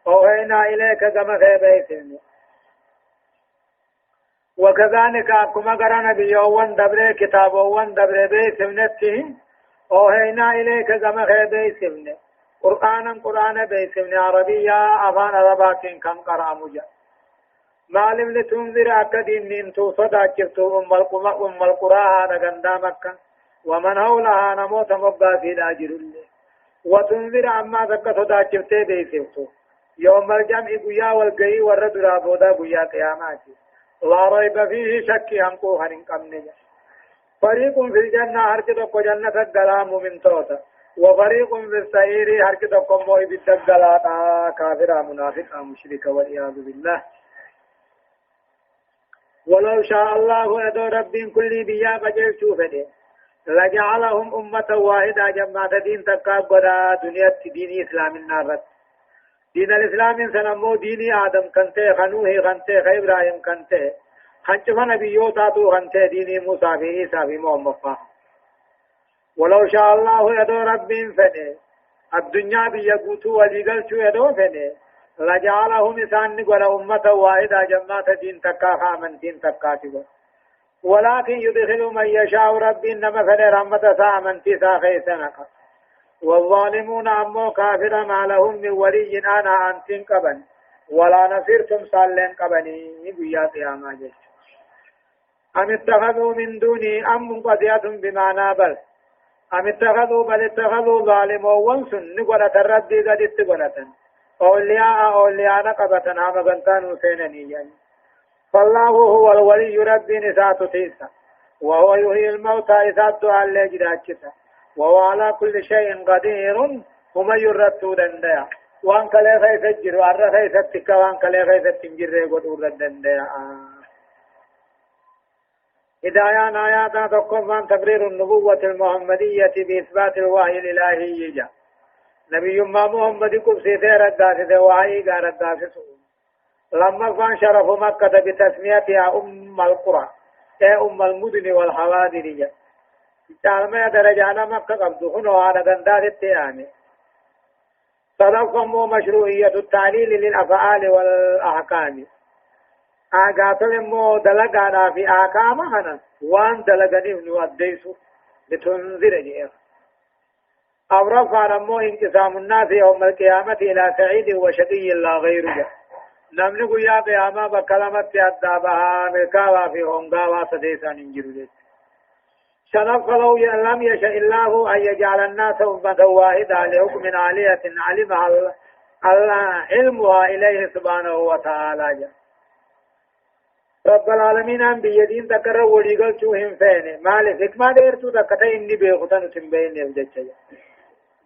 أوحينا إليك كما خيبه سمنت وكذلك أكما قرى نبي دبر كتاب دبر بي سمنته أوحينا إليك كما خيبه سمنت قرآن بيسمن عربية أفان عربات كم قرأ مجا معلم لتنذر أكدين من توصد أجبتو أم القرى هذا قندا مكة ومن حولها نموت مبقى في الأجر الله وتنذر عما ذكت أجبتي بيسمتو يوم الجمع قيا والقي والرد رابودا قيا قياماتي لا ريب فيه شك همقوها نقمني فريق في الجنة هرجتك جنة القلام من توتا وفريق في السعير هركتكم موي بالدقلاتا كافر منافق مشرك والعياذ بالله ولو شاء الله يدو رب كل بيا بجل شوفني لجعلهم أمة واحدة جماعة دين تقابل دنيا دين إسلام النار دين الإسلام سنمو دين آدم كنته خنوه خنته إبراهيم كنته خنچ نبيوتاتو خنته دين موسى في عيسى في محمد ولو شاء الله يدو رب فني الدنيا بيقوتو وليقلتو يدو فني لجعلهم إسان نقول أمة واحدة جماعة دين تكا خامن دين تكا تبا ولكن يدخل من يشاء رب إنما فني رحمة سامن تسا خيسنك والظالمون أمو كافر ما لهم من ولي أنا أنتم قبن ولا نصيرتم صالين قبني بيات يا ماجد أم اتخذوا من دوني أم منقضية بمعنى بل أم اتخذوا بل اتخذوا ظالموا وانسن نقولة الردي قد اتقولة أولياء نقبة عام بنتان سينني يعني فالله هو الولي ربي نسات تيسا وهو يحيي الموتى إسات على جداتشتا وهو على كل شيء قدير هم يردو دنديا وان كلي خيس الجر وان خيس التكا وان كلي خيس التنجر قدور دنديا هدايان آيات تقوم عن تبرير النبوة المحمدية بإثبات الوحي الإلهي جاء نبي ما محمد قبسي ثير الداسة وحي قال الداسة لما كان شرف مكة بتسميتها أم القرى أم المدن والحوادر جاء تعلم درجانا مكة قبضهن وعلى دندات التيامي صدقهم مشروعية التعليل للأفعال والأحكام آغاتل مو دلقانا في آكامهنا وان دلقني ابن الديسو لتنذر جئر أو رفع مو انقسام الناس يوم القيامة إلى سعيد وشقي لا غيره نملك يا قيامة بكلمة أدابها ملكاوا في هنغاوا سديسا ننجر شنف لو لم يشاء الله أن يجعل الناس أمة واحدة لحكم عالية علمها علمها إليه سبحانه وتعالى رب العالمين أن بيدين تكرر وليقل شوهم فين مالك حكمة ديرتو تكتا إني بيخطن تنبين يبجج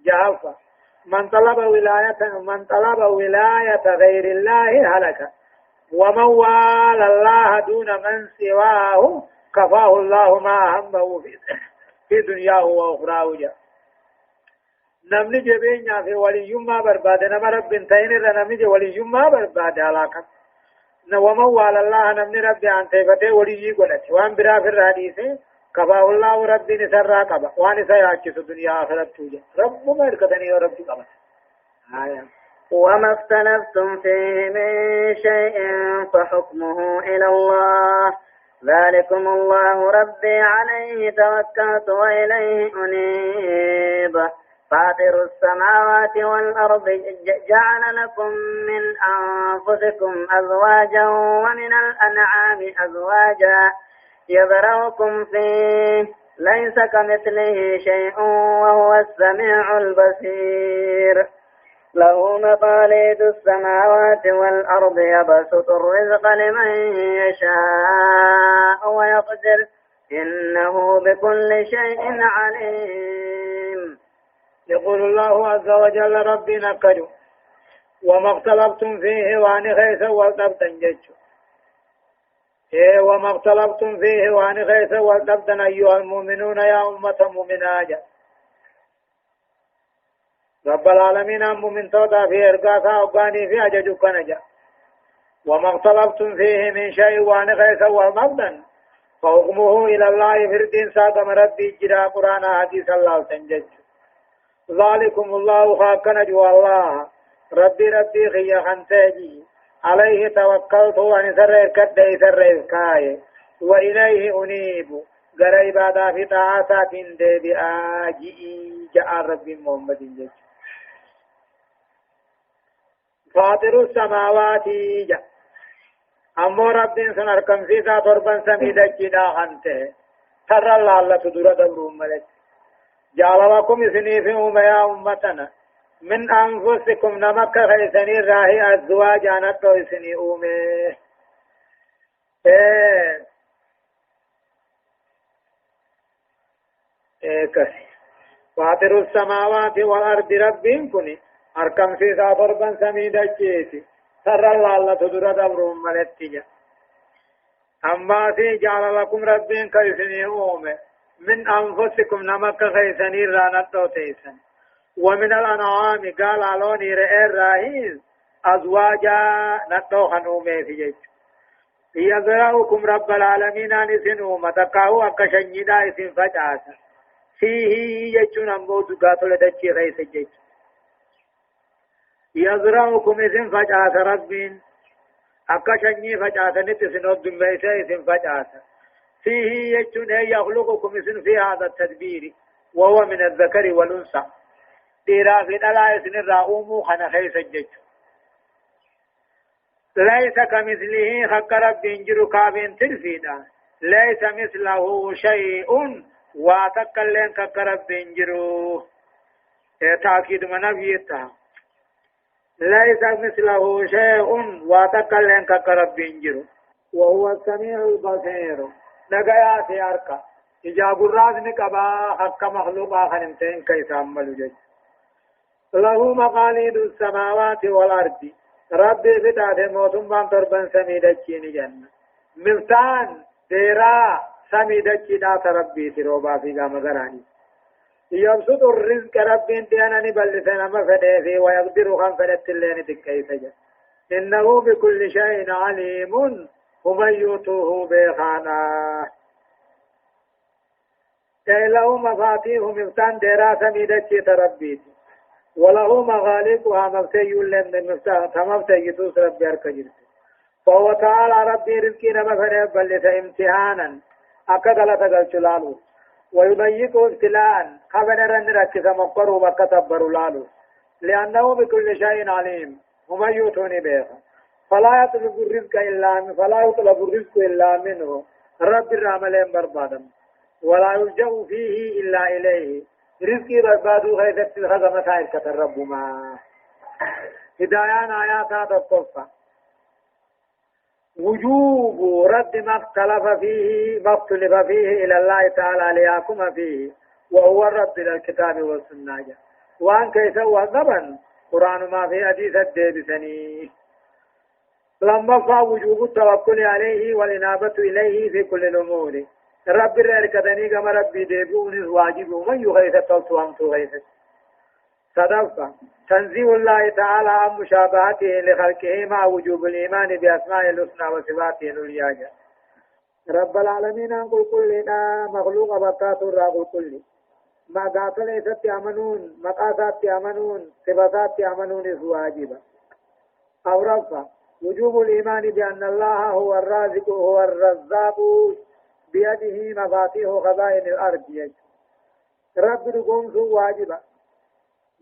جهفا من طلب ولاية غير الله هلك ومن والى الله دون من سواه كفاه الله ما همه في دنياه وأخراه جاء نمني جبين في ولي ما برباد نما رب تين نمني ولي ما برباد علاقة ومن وال الله نمني ربي عن تيبته ولي قلت وان برا في الحديث كفى الله ربي نسرا قبا وان سيعكس الدنيا آخرت توجه رب ما يركتني يا ربي قبا آية وما اختلفتم فيه من شيء فحكمه إلى الله ذلكم الله ربي عليه توكلت وإليه أنيب فاطر السماوات والأرض جعل لكم من أنفسكم أزواجا ومن الأنعام أزواجا يذرؤكم فيه ليس كمثله شيء وهو السميع البصير له مقاليد السماوات والأرض يبسط الرزق لمن يشاء ويقدر إنه بكل شيء عليم. يقول الله عز وجل ربي نكجو وما اختلفتم فيه وان خيس والتبتن ججو وما اختلفتم فيه وان خيس والتبتن أيها المؤمنون يا أمة مؤمناجا رب العالمين أم من تودا في إرقاكا وقاني في أججو كنجا وما اختلفتم فيه من شيء وان خيس والمبدن فحكمه إلى الله فردين ساقم ربي جرا قرآن حديث الله تنجج ذلكم الله خاكنا جو الله ربي خي خنتاجي عليه توكلت وان سر كد سر كاي وإليه أنيب غريب هذا في طاعات دي آجي جاء ربي محمد جج فاطر السماوات جاء أمو ربين سن أركم سيسا تربان سميدة جدا خانته ترى الله تدور دبروم ملك جعل لكم سنيفهم يا أمتنا من أنفسكم نمك خيسني راهي أزواج أنتو سني أومي كسي فاطر السماوات والأرض ربين كني أركم سيسا تربان سميدة جيسي ترى الله تدور دبروم ملك أما في جعل لكم ربين كيسني أومي من أنفسكم نمك خيسني رانتو تيسن ومن الأنعام قال علوني رئي الراهيز أزواجا نتو خنومي في جيش يزرعكم رب العالمين أن سنوم تقاو أكشنجدا اسم فجاسا فيه يجون أمود قاتل دجي غيس جيش يزرعكم اسم فجاسا ربين أكشنجي فجاسا نتسنود دميسا اسم فجاسا فيه يجون يخلقكم اسم في هذا التدبير وهو من الذكر والأنثى ديرا في دلا اسن الرؤوم خنا خيس الجج ليس كمثله خلق رب ينجر كابين تلفيدا ليس مثله شيء واتكلم كرب ينجر تأكيد من نبيته ليس مثله شيء واتكلم كرب ينجر وهو السميع البصير نجايا في أركا إجاب الراز نكبا حق مخلوقا خنمتين كيف عملوا جج له مقاليد السماوات والأرض ربي بدأت موتم بان تربان سميدتشين جنة مفتان ديرا سميدتشين ربي تروبا في قام غراني يبسط الرزق ربي انتيانا نبلسنا مفده ويقدر خنفلت اللين تكيف جن إنه بكل شيء عليم ومن يوتوه بخانا له مفاتيح مفتان ديرا سميدتشين ربي وله مغالقها مفتي لم مفتاح تمفتي يتوس ربي أركجرت فهو تعالى ربي رزقنا مفنه بلس امتحانا أكدل تقل شلالو ويضيق ابتلاء خبر رن ركز مقر وكتبر لالو لأنه بكل شيء عليم ومن يوتوني بيخا فلا يطلب الرزق إلا منه رب الرحمن بربادا ولا يلجأ فيه إلا إليه رزقي بربادو غيثت الخزمة تايركة الرب ما هدايان آيات الطفة وجوب رد ما اختلف فيه إلى الله تعالى ليحكم فيه وهو الرد للكتاب والسنة وان كيف هو الضبن قرآن ما في حديث الديبسني لما فا وجوب التوكل عليه والإنابة إليه في كل الأمور رب الركدني كما ربي ديبون واجب ومن يغيث التوت وهم تغيث صدفة تنزيه الله تعالى عن مشابهته لخلقه مع وجوب الإيمان بأسماء الحسنى وصفاته العليا. رب العالمين أنقل كلنا مخلوق بطات الراقل كل ما قاتل إسات يأمنون مقاسات يأمنون صفات يأمنون واجبا. أو رفع وجوب الإيمان بأن الله هو الرازق هو الرزاق بيده مفاتيح خزائن الأرض. رب رقوم واجبا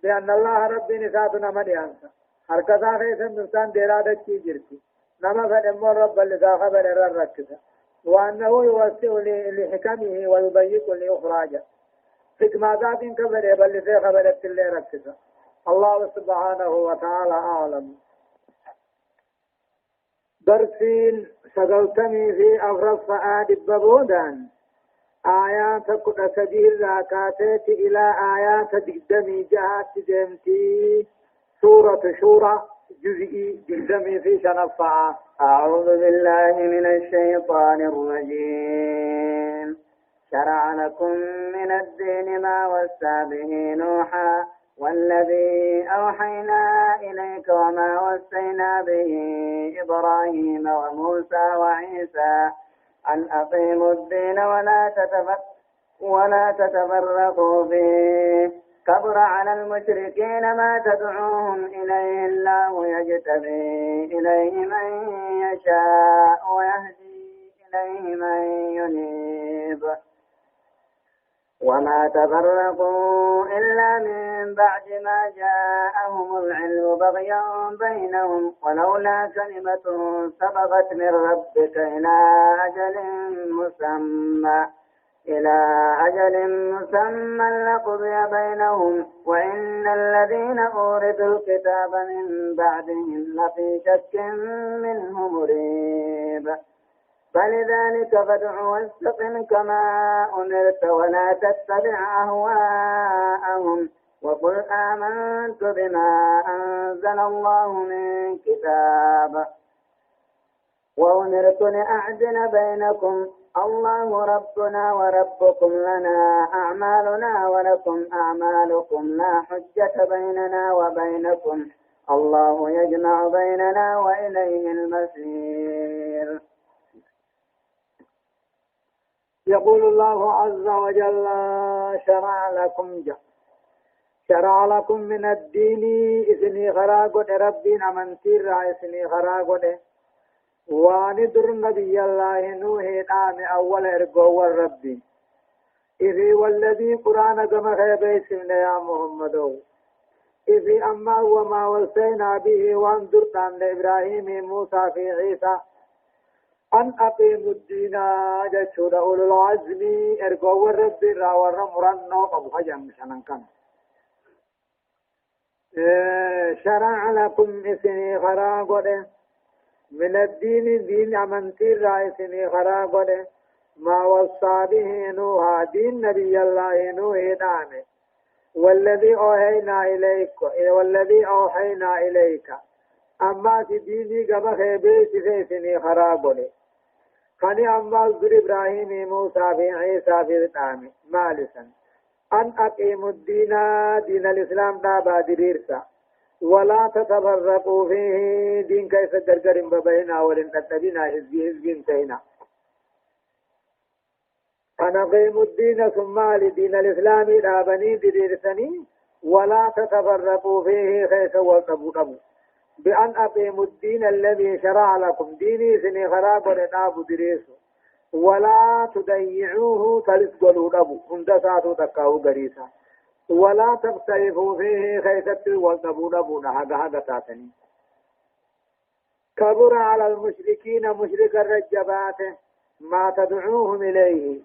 بأن الله رب نساتنا من ينسى هركذا خيسا نفتان ديرادة جرتي نما فدمو رب اللي خبر الركزة وأنه يوسع لحكمه ويضيق لإخراجه حكمة ذات كبر بل في خبر اللي ركزة. الله سبحانه وتعالى أعلم. درسين سقلتني في أفرف آدب ببودان آيات قد سبيل راكاتات إلى آيات دقدمي جهات جمتي سورة شورى جزئي دقدمي في شنفعة. أعوذ بالله من الشيطان الرجيم. شرع لكم من الدين ما وسى به نوحا والذي أوحينا إليك وما وسينا به إبراهيم وموسى وعيسى أن أقيموا الدين ولا تتفرقوا فيه كبر على المشركين ما تدعوهم إليه الله يجتبي إليه من يشاء ويهدي إليه من ينيب وما تفرقوا إلا من بعد ما جاءهم العلم بغيا بينهم ولولا كلمة سبقت من ربك إلى أجل مسمى لقضي بينهم وإن الذين أورثوا الكتاب من بعدهم لفي شك منه مريب. فلذلك فادع واستقم كما أمرت ولا تتبع أهواءهم وقل آمنت بما أنزل الله من كتاب وأمرت لأعدل بينكم الله ربنا وربكم لنا أعمالنا ولكم أعمالكم لا حجة بيننا وبينكم الله يجمع بيننا وإليه المصير. يقول الله عز وجل شرع لكم من الدين إذني خراقود ربين أمنتير إذني خراقود واندر نبي الله نوح آم أول إرقو الرب إذي والذي قرآن كما خيبه سمنا يا محمد إذي أما وما وصينا به واندر عن إبراهيم موسى في عيسى أن أقيموا الدين جشود أولو العزم إرقو الرب راور مرنو أبو حجم شننكم. شرع لكم إذني خراقود من الدين دين أمنتي رئيسني خراقود ما وصى به نوح دين نبي الله نوح دامه والذي أوحينا إليك أما في ديني كما خيبه سفيسني خراقود خني أما أذر إبراهيم موسى في عيسى في دامه مالسا أن أقيموا الدين دين الإسلام دابا دريرسا ولا تتفرقوا فيه دين كيف ترجرين ببينا ولن تتبنا حزبين تينا أنا قيم الدين ثم لدين الإسلام الآبني دريرسني ولا تتفرقوا فيه خيس والتبو بأن أقيموا الدين الذي شرع لكم ديني سني خراب ونناب دريسو ولا تضيعوه تلسقلوا نبو هندساتو تكاو غريسا ولا تختلفوا فيه خيست والنبون حقا تاتني. كبر على المشركين مشرك الرجبات ما تدعوهم إليه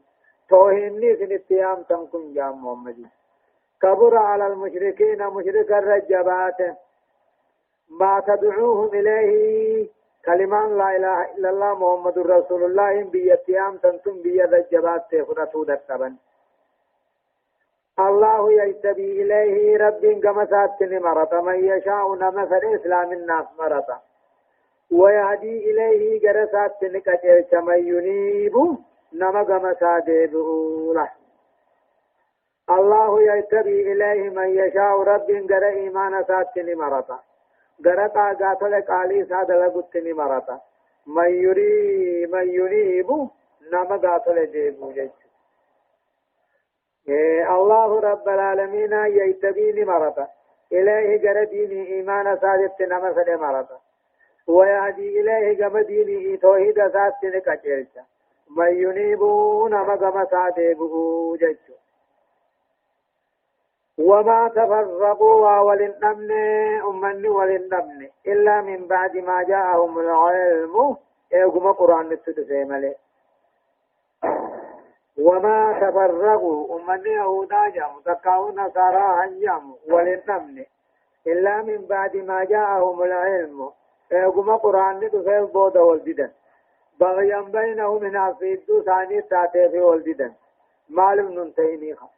توهني في الاتيام تنكم يا محمد. كبر على المشركين مشرك الرجبات ما تدعوهم إليه كلمان لا إله إلا الله محمد رسول الله بيتيام تنكم بيرجبات تفرطوا دكتبا. الله يجتبي إليه رب كما ساتني مرة من يشاء نمثل إسلام الناس مرة ويهدي إليه جرسات نكتر كما ينيب نما كما سادبه له. الله يتبي إليه من يشاء رب قر إيمان ساتني مرتا قرطا قاتل قالي ساد لقتني مرتا من يريب نما قاتل جيبو جيش الله رب العالمين يتبيني مرتا إليه قر ديني إيمان سادت نما سد مرتا ويهدي إليه قم ديني توحيد ساتني كجيرتا من ينيبو نما قم سادبو جيش وما تفرقوا وللنمن أمني وللنمن إلا من بعد ما جاءهم العلم إيقما قرآن نتسي ملي وما تفرقوا أمني يهودا جام تقاون نصارى هنجام وللنمن إلا من بعد ما جاءهم العلم إيقما قرآن نتسي البود والددا بغيا بينهم من عصيدو ثاني ساتي في والددا معلوم ننتهينيها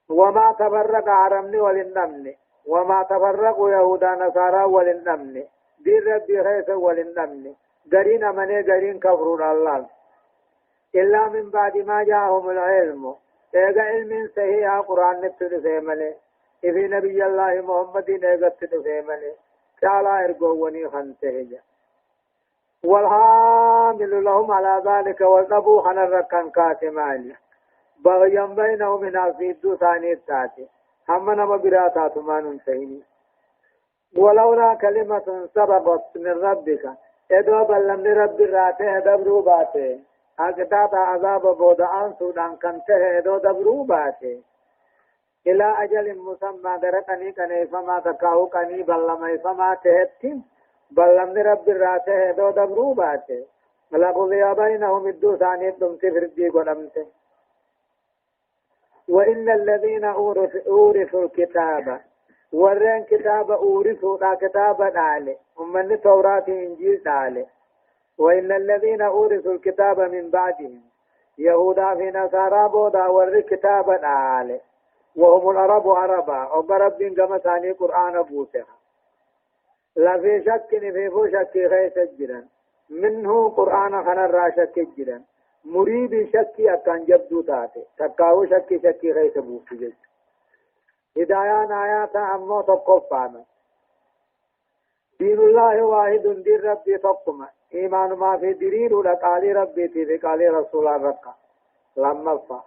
وما تفرق عرمني وللنمن وما تفرق يهودا نصارى وللنمن دين ربي خيس وللنمن قرين مني قرين كفرون الله إلا من بعد ما جاءهم العلم إيقا علم صحيح قرآن نبتد سيمالي إذي نبي الله محمد إيقا تد سيمالي كالا إرقوني خنته والحامل لهم على ذلك والنبو حنركن كاتماني بغيا بينهم من عصيدو ثاني التاتي هم نما براتات ما ننتهيني ولولا كلمة سبقت من ربك ادو بلن رب راته دبرو باته اكتات عذاب بودعان سودان كنته ادو دبرو باته الى اجل مسمى درقني كني فما تكاو كني بلما فما تهتم بلن رب راته ادو دبرو باته لقضي بينهم الدو ثاني دم تفردي قدمته وإن الذين أورثوا الكتاب ورين كتاب أورثوا لا كتاب دالي ومن التوراة إنجيل دالي وإن الذين أورثوا الكتاب من بعدهم يهودا في نصارى بودا ور كتاب دالي وهم العرب عربا وبرب كما ثاني قرآن بوسها لا في شك في فو شك غيث جدا منه قرآن خنر شك جدا مريد شكي أكان جبدو تاتي تكاو شكي غيث بوسجد هدايان آيات أمو تقفانا دين الله واحد دين ربي تقما إيمان ما في ديرين لقال ربي في قال رسول الرقا لما فا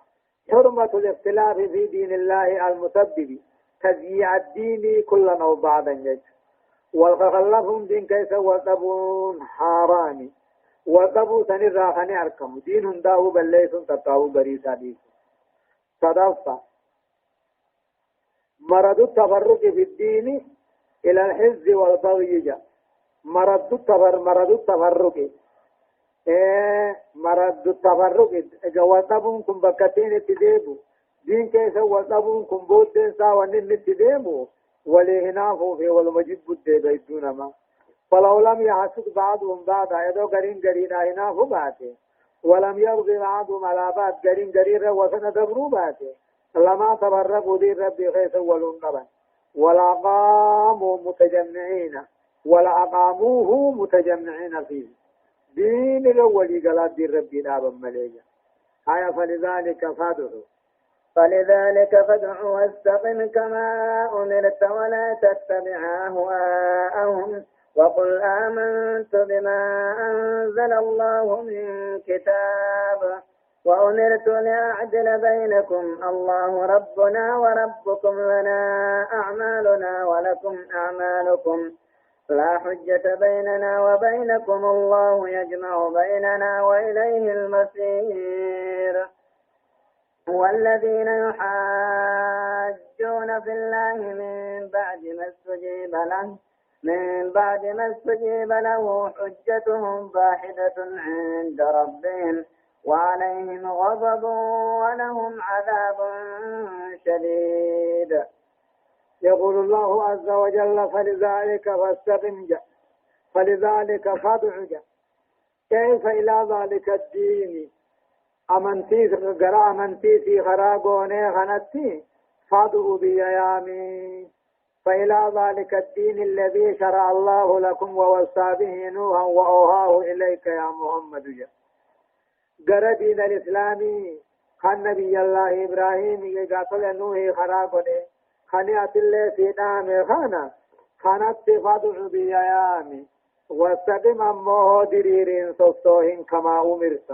حرمة الاختلاف في دين الله المسبب تزييع الدين كلا أو بعضا يجب والخلفهم دين كيس وطبون حرامي وقبو سنرا خني أركم دين هنداو بليسون تقاو بريسا ديس صدفة مرض التفرق في الدين إلى الحز والبغي جا مرض التفرق مرض التفرق جواتبون كم بكتين تديبو دين كيس وطبون كم بودين ساوانين تديبو ولهنافو في والمجد بودي بيدون ما فلو لم يحسد بعضهم بعضا يدو قرين هنا فباته ولم يبغي بعضهم على بعض قرين وسن دبرو باته لما تبرقوا دين ربي خيس والنبا ولا قاموا متجمعين ولا أقاموه متجمعين فيه دين الأول قال دين ربي نابا مليجا آية فلذلك فادع واستقم كما أمرت ولا تتبع أهواءهم وقل آمنت بما أنزل الله من كتاب وأمرت لأعدل بينكم الله ربنا وربكم لنا أعمالنا ولكم أعمالكم لا حجة بيننا وبينكم الله يجمع بيننا وإليه المصير والذين يحاجون في الله من بعد ما استجيب له حجتهم باحدة عند ربهم وعليهم غضب ولهم عذاب شديد. يقول الله عز وجل فلذلك فاستقم فلذلك فادع كيف إلى ذلك الدين أمنتي غرا أمنتي في غراغوني غنتي فادعوا بيامي فإلى ذلك الدين الذي شرع الله لكم ووصى به نوحا وأوهاه إليك يا محمد غرا دين الإسلامي خان نبي الله إبراهيم يقاتل نوح خراقه خانيات الله سيدام خانا خانت فادع بيامي واستقم أمه دريرين صصوهن كما أمرت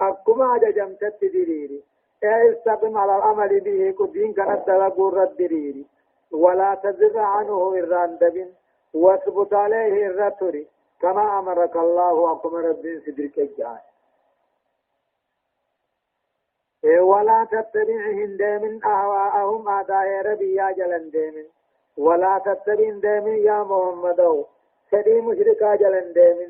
أكما جمتت دريري استقم على العمل به كدين كانت دلقور الدريري ولا تزر عنه الراندب واثبت عليه الرتر كما أمرك الله أكما رب سدرك الجاه ولا تتبعهم دائما أهواءهم أعداء ربي يا جلن دائما ولا تتبعهم دائما يا محمد فدي مشركا جلن دائما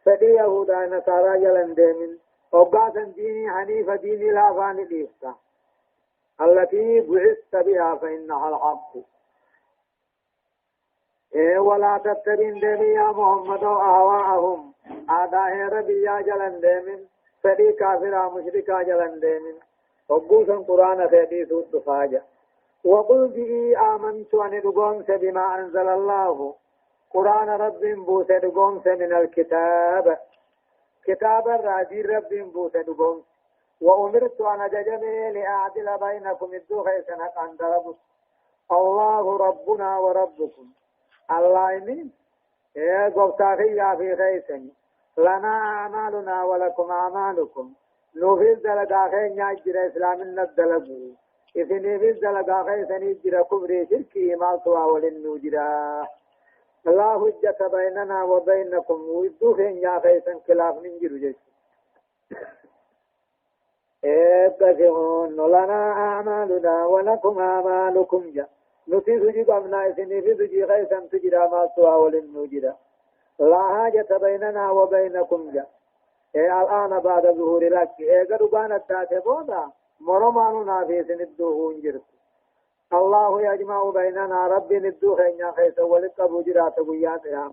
فدي يهودا نصارى جلن دائما وقاسا ديني حنيف ديني لا فاني ليفتا التي بعثت بها فإنها الحق ولا تتبعهم دائما يا محمد أهواءهم أعداء ربي يا جلن دائما فدي كافرا مشركا جلن دائما وقوسا قرآن حديث الدفاجة وقل جئي آمنت أن دقوم بما أنزل الله قرآن رب بوس دقوم من الكتاب كتاب الراجي رب بوس دقوم وأمرت أن أججمي لأعدل بينكم الدخي سنة عن دربس الله ربنا وربكم الله يمين قبطاخي يا في خيسني لنا أعمالنا ولكم أعمالكم نوفيل دلقا خين يجرى إسلام الدلقو إذن في دلقا خين سنجرى كبري شركي ما سوا ولنجرى الله حجة بيننا وبينكم ويدو خين يا خيسن خلاف من جرجس اتفقون لنا أعمالنا ولكم أعمالكم جا نتي سجي قمنا إذن في سجي خيسن تجرى ما سوا ولنجرى لا حاجة بيننا وبينكم جا الآن بعد ظهور لك قد كانت تاتبونا مرماننا في سندوه انجرت الله يجمع بيننا رب ندوه إن خيس ولك أبو جرات وياتها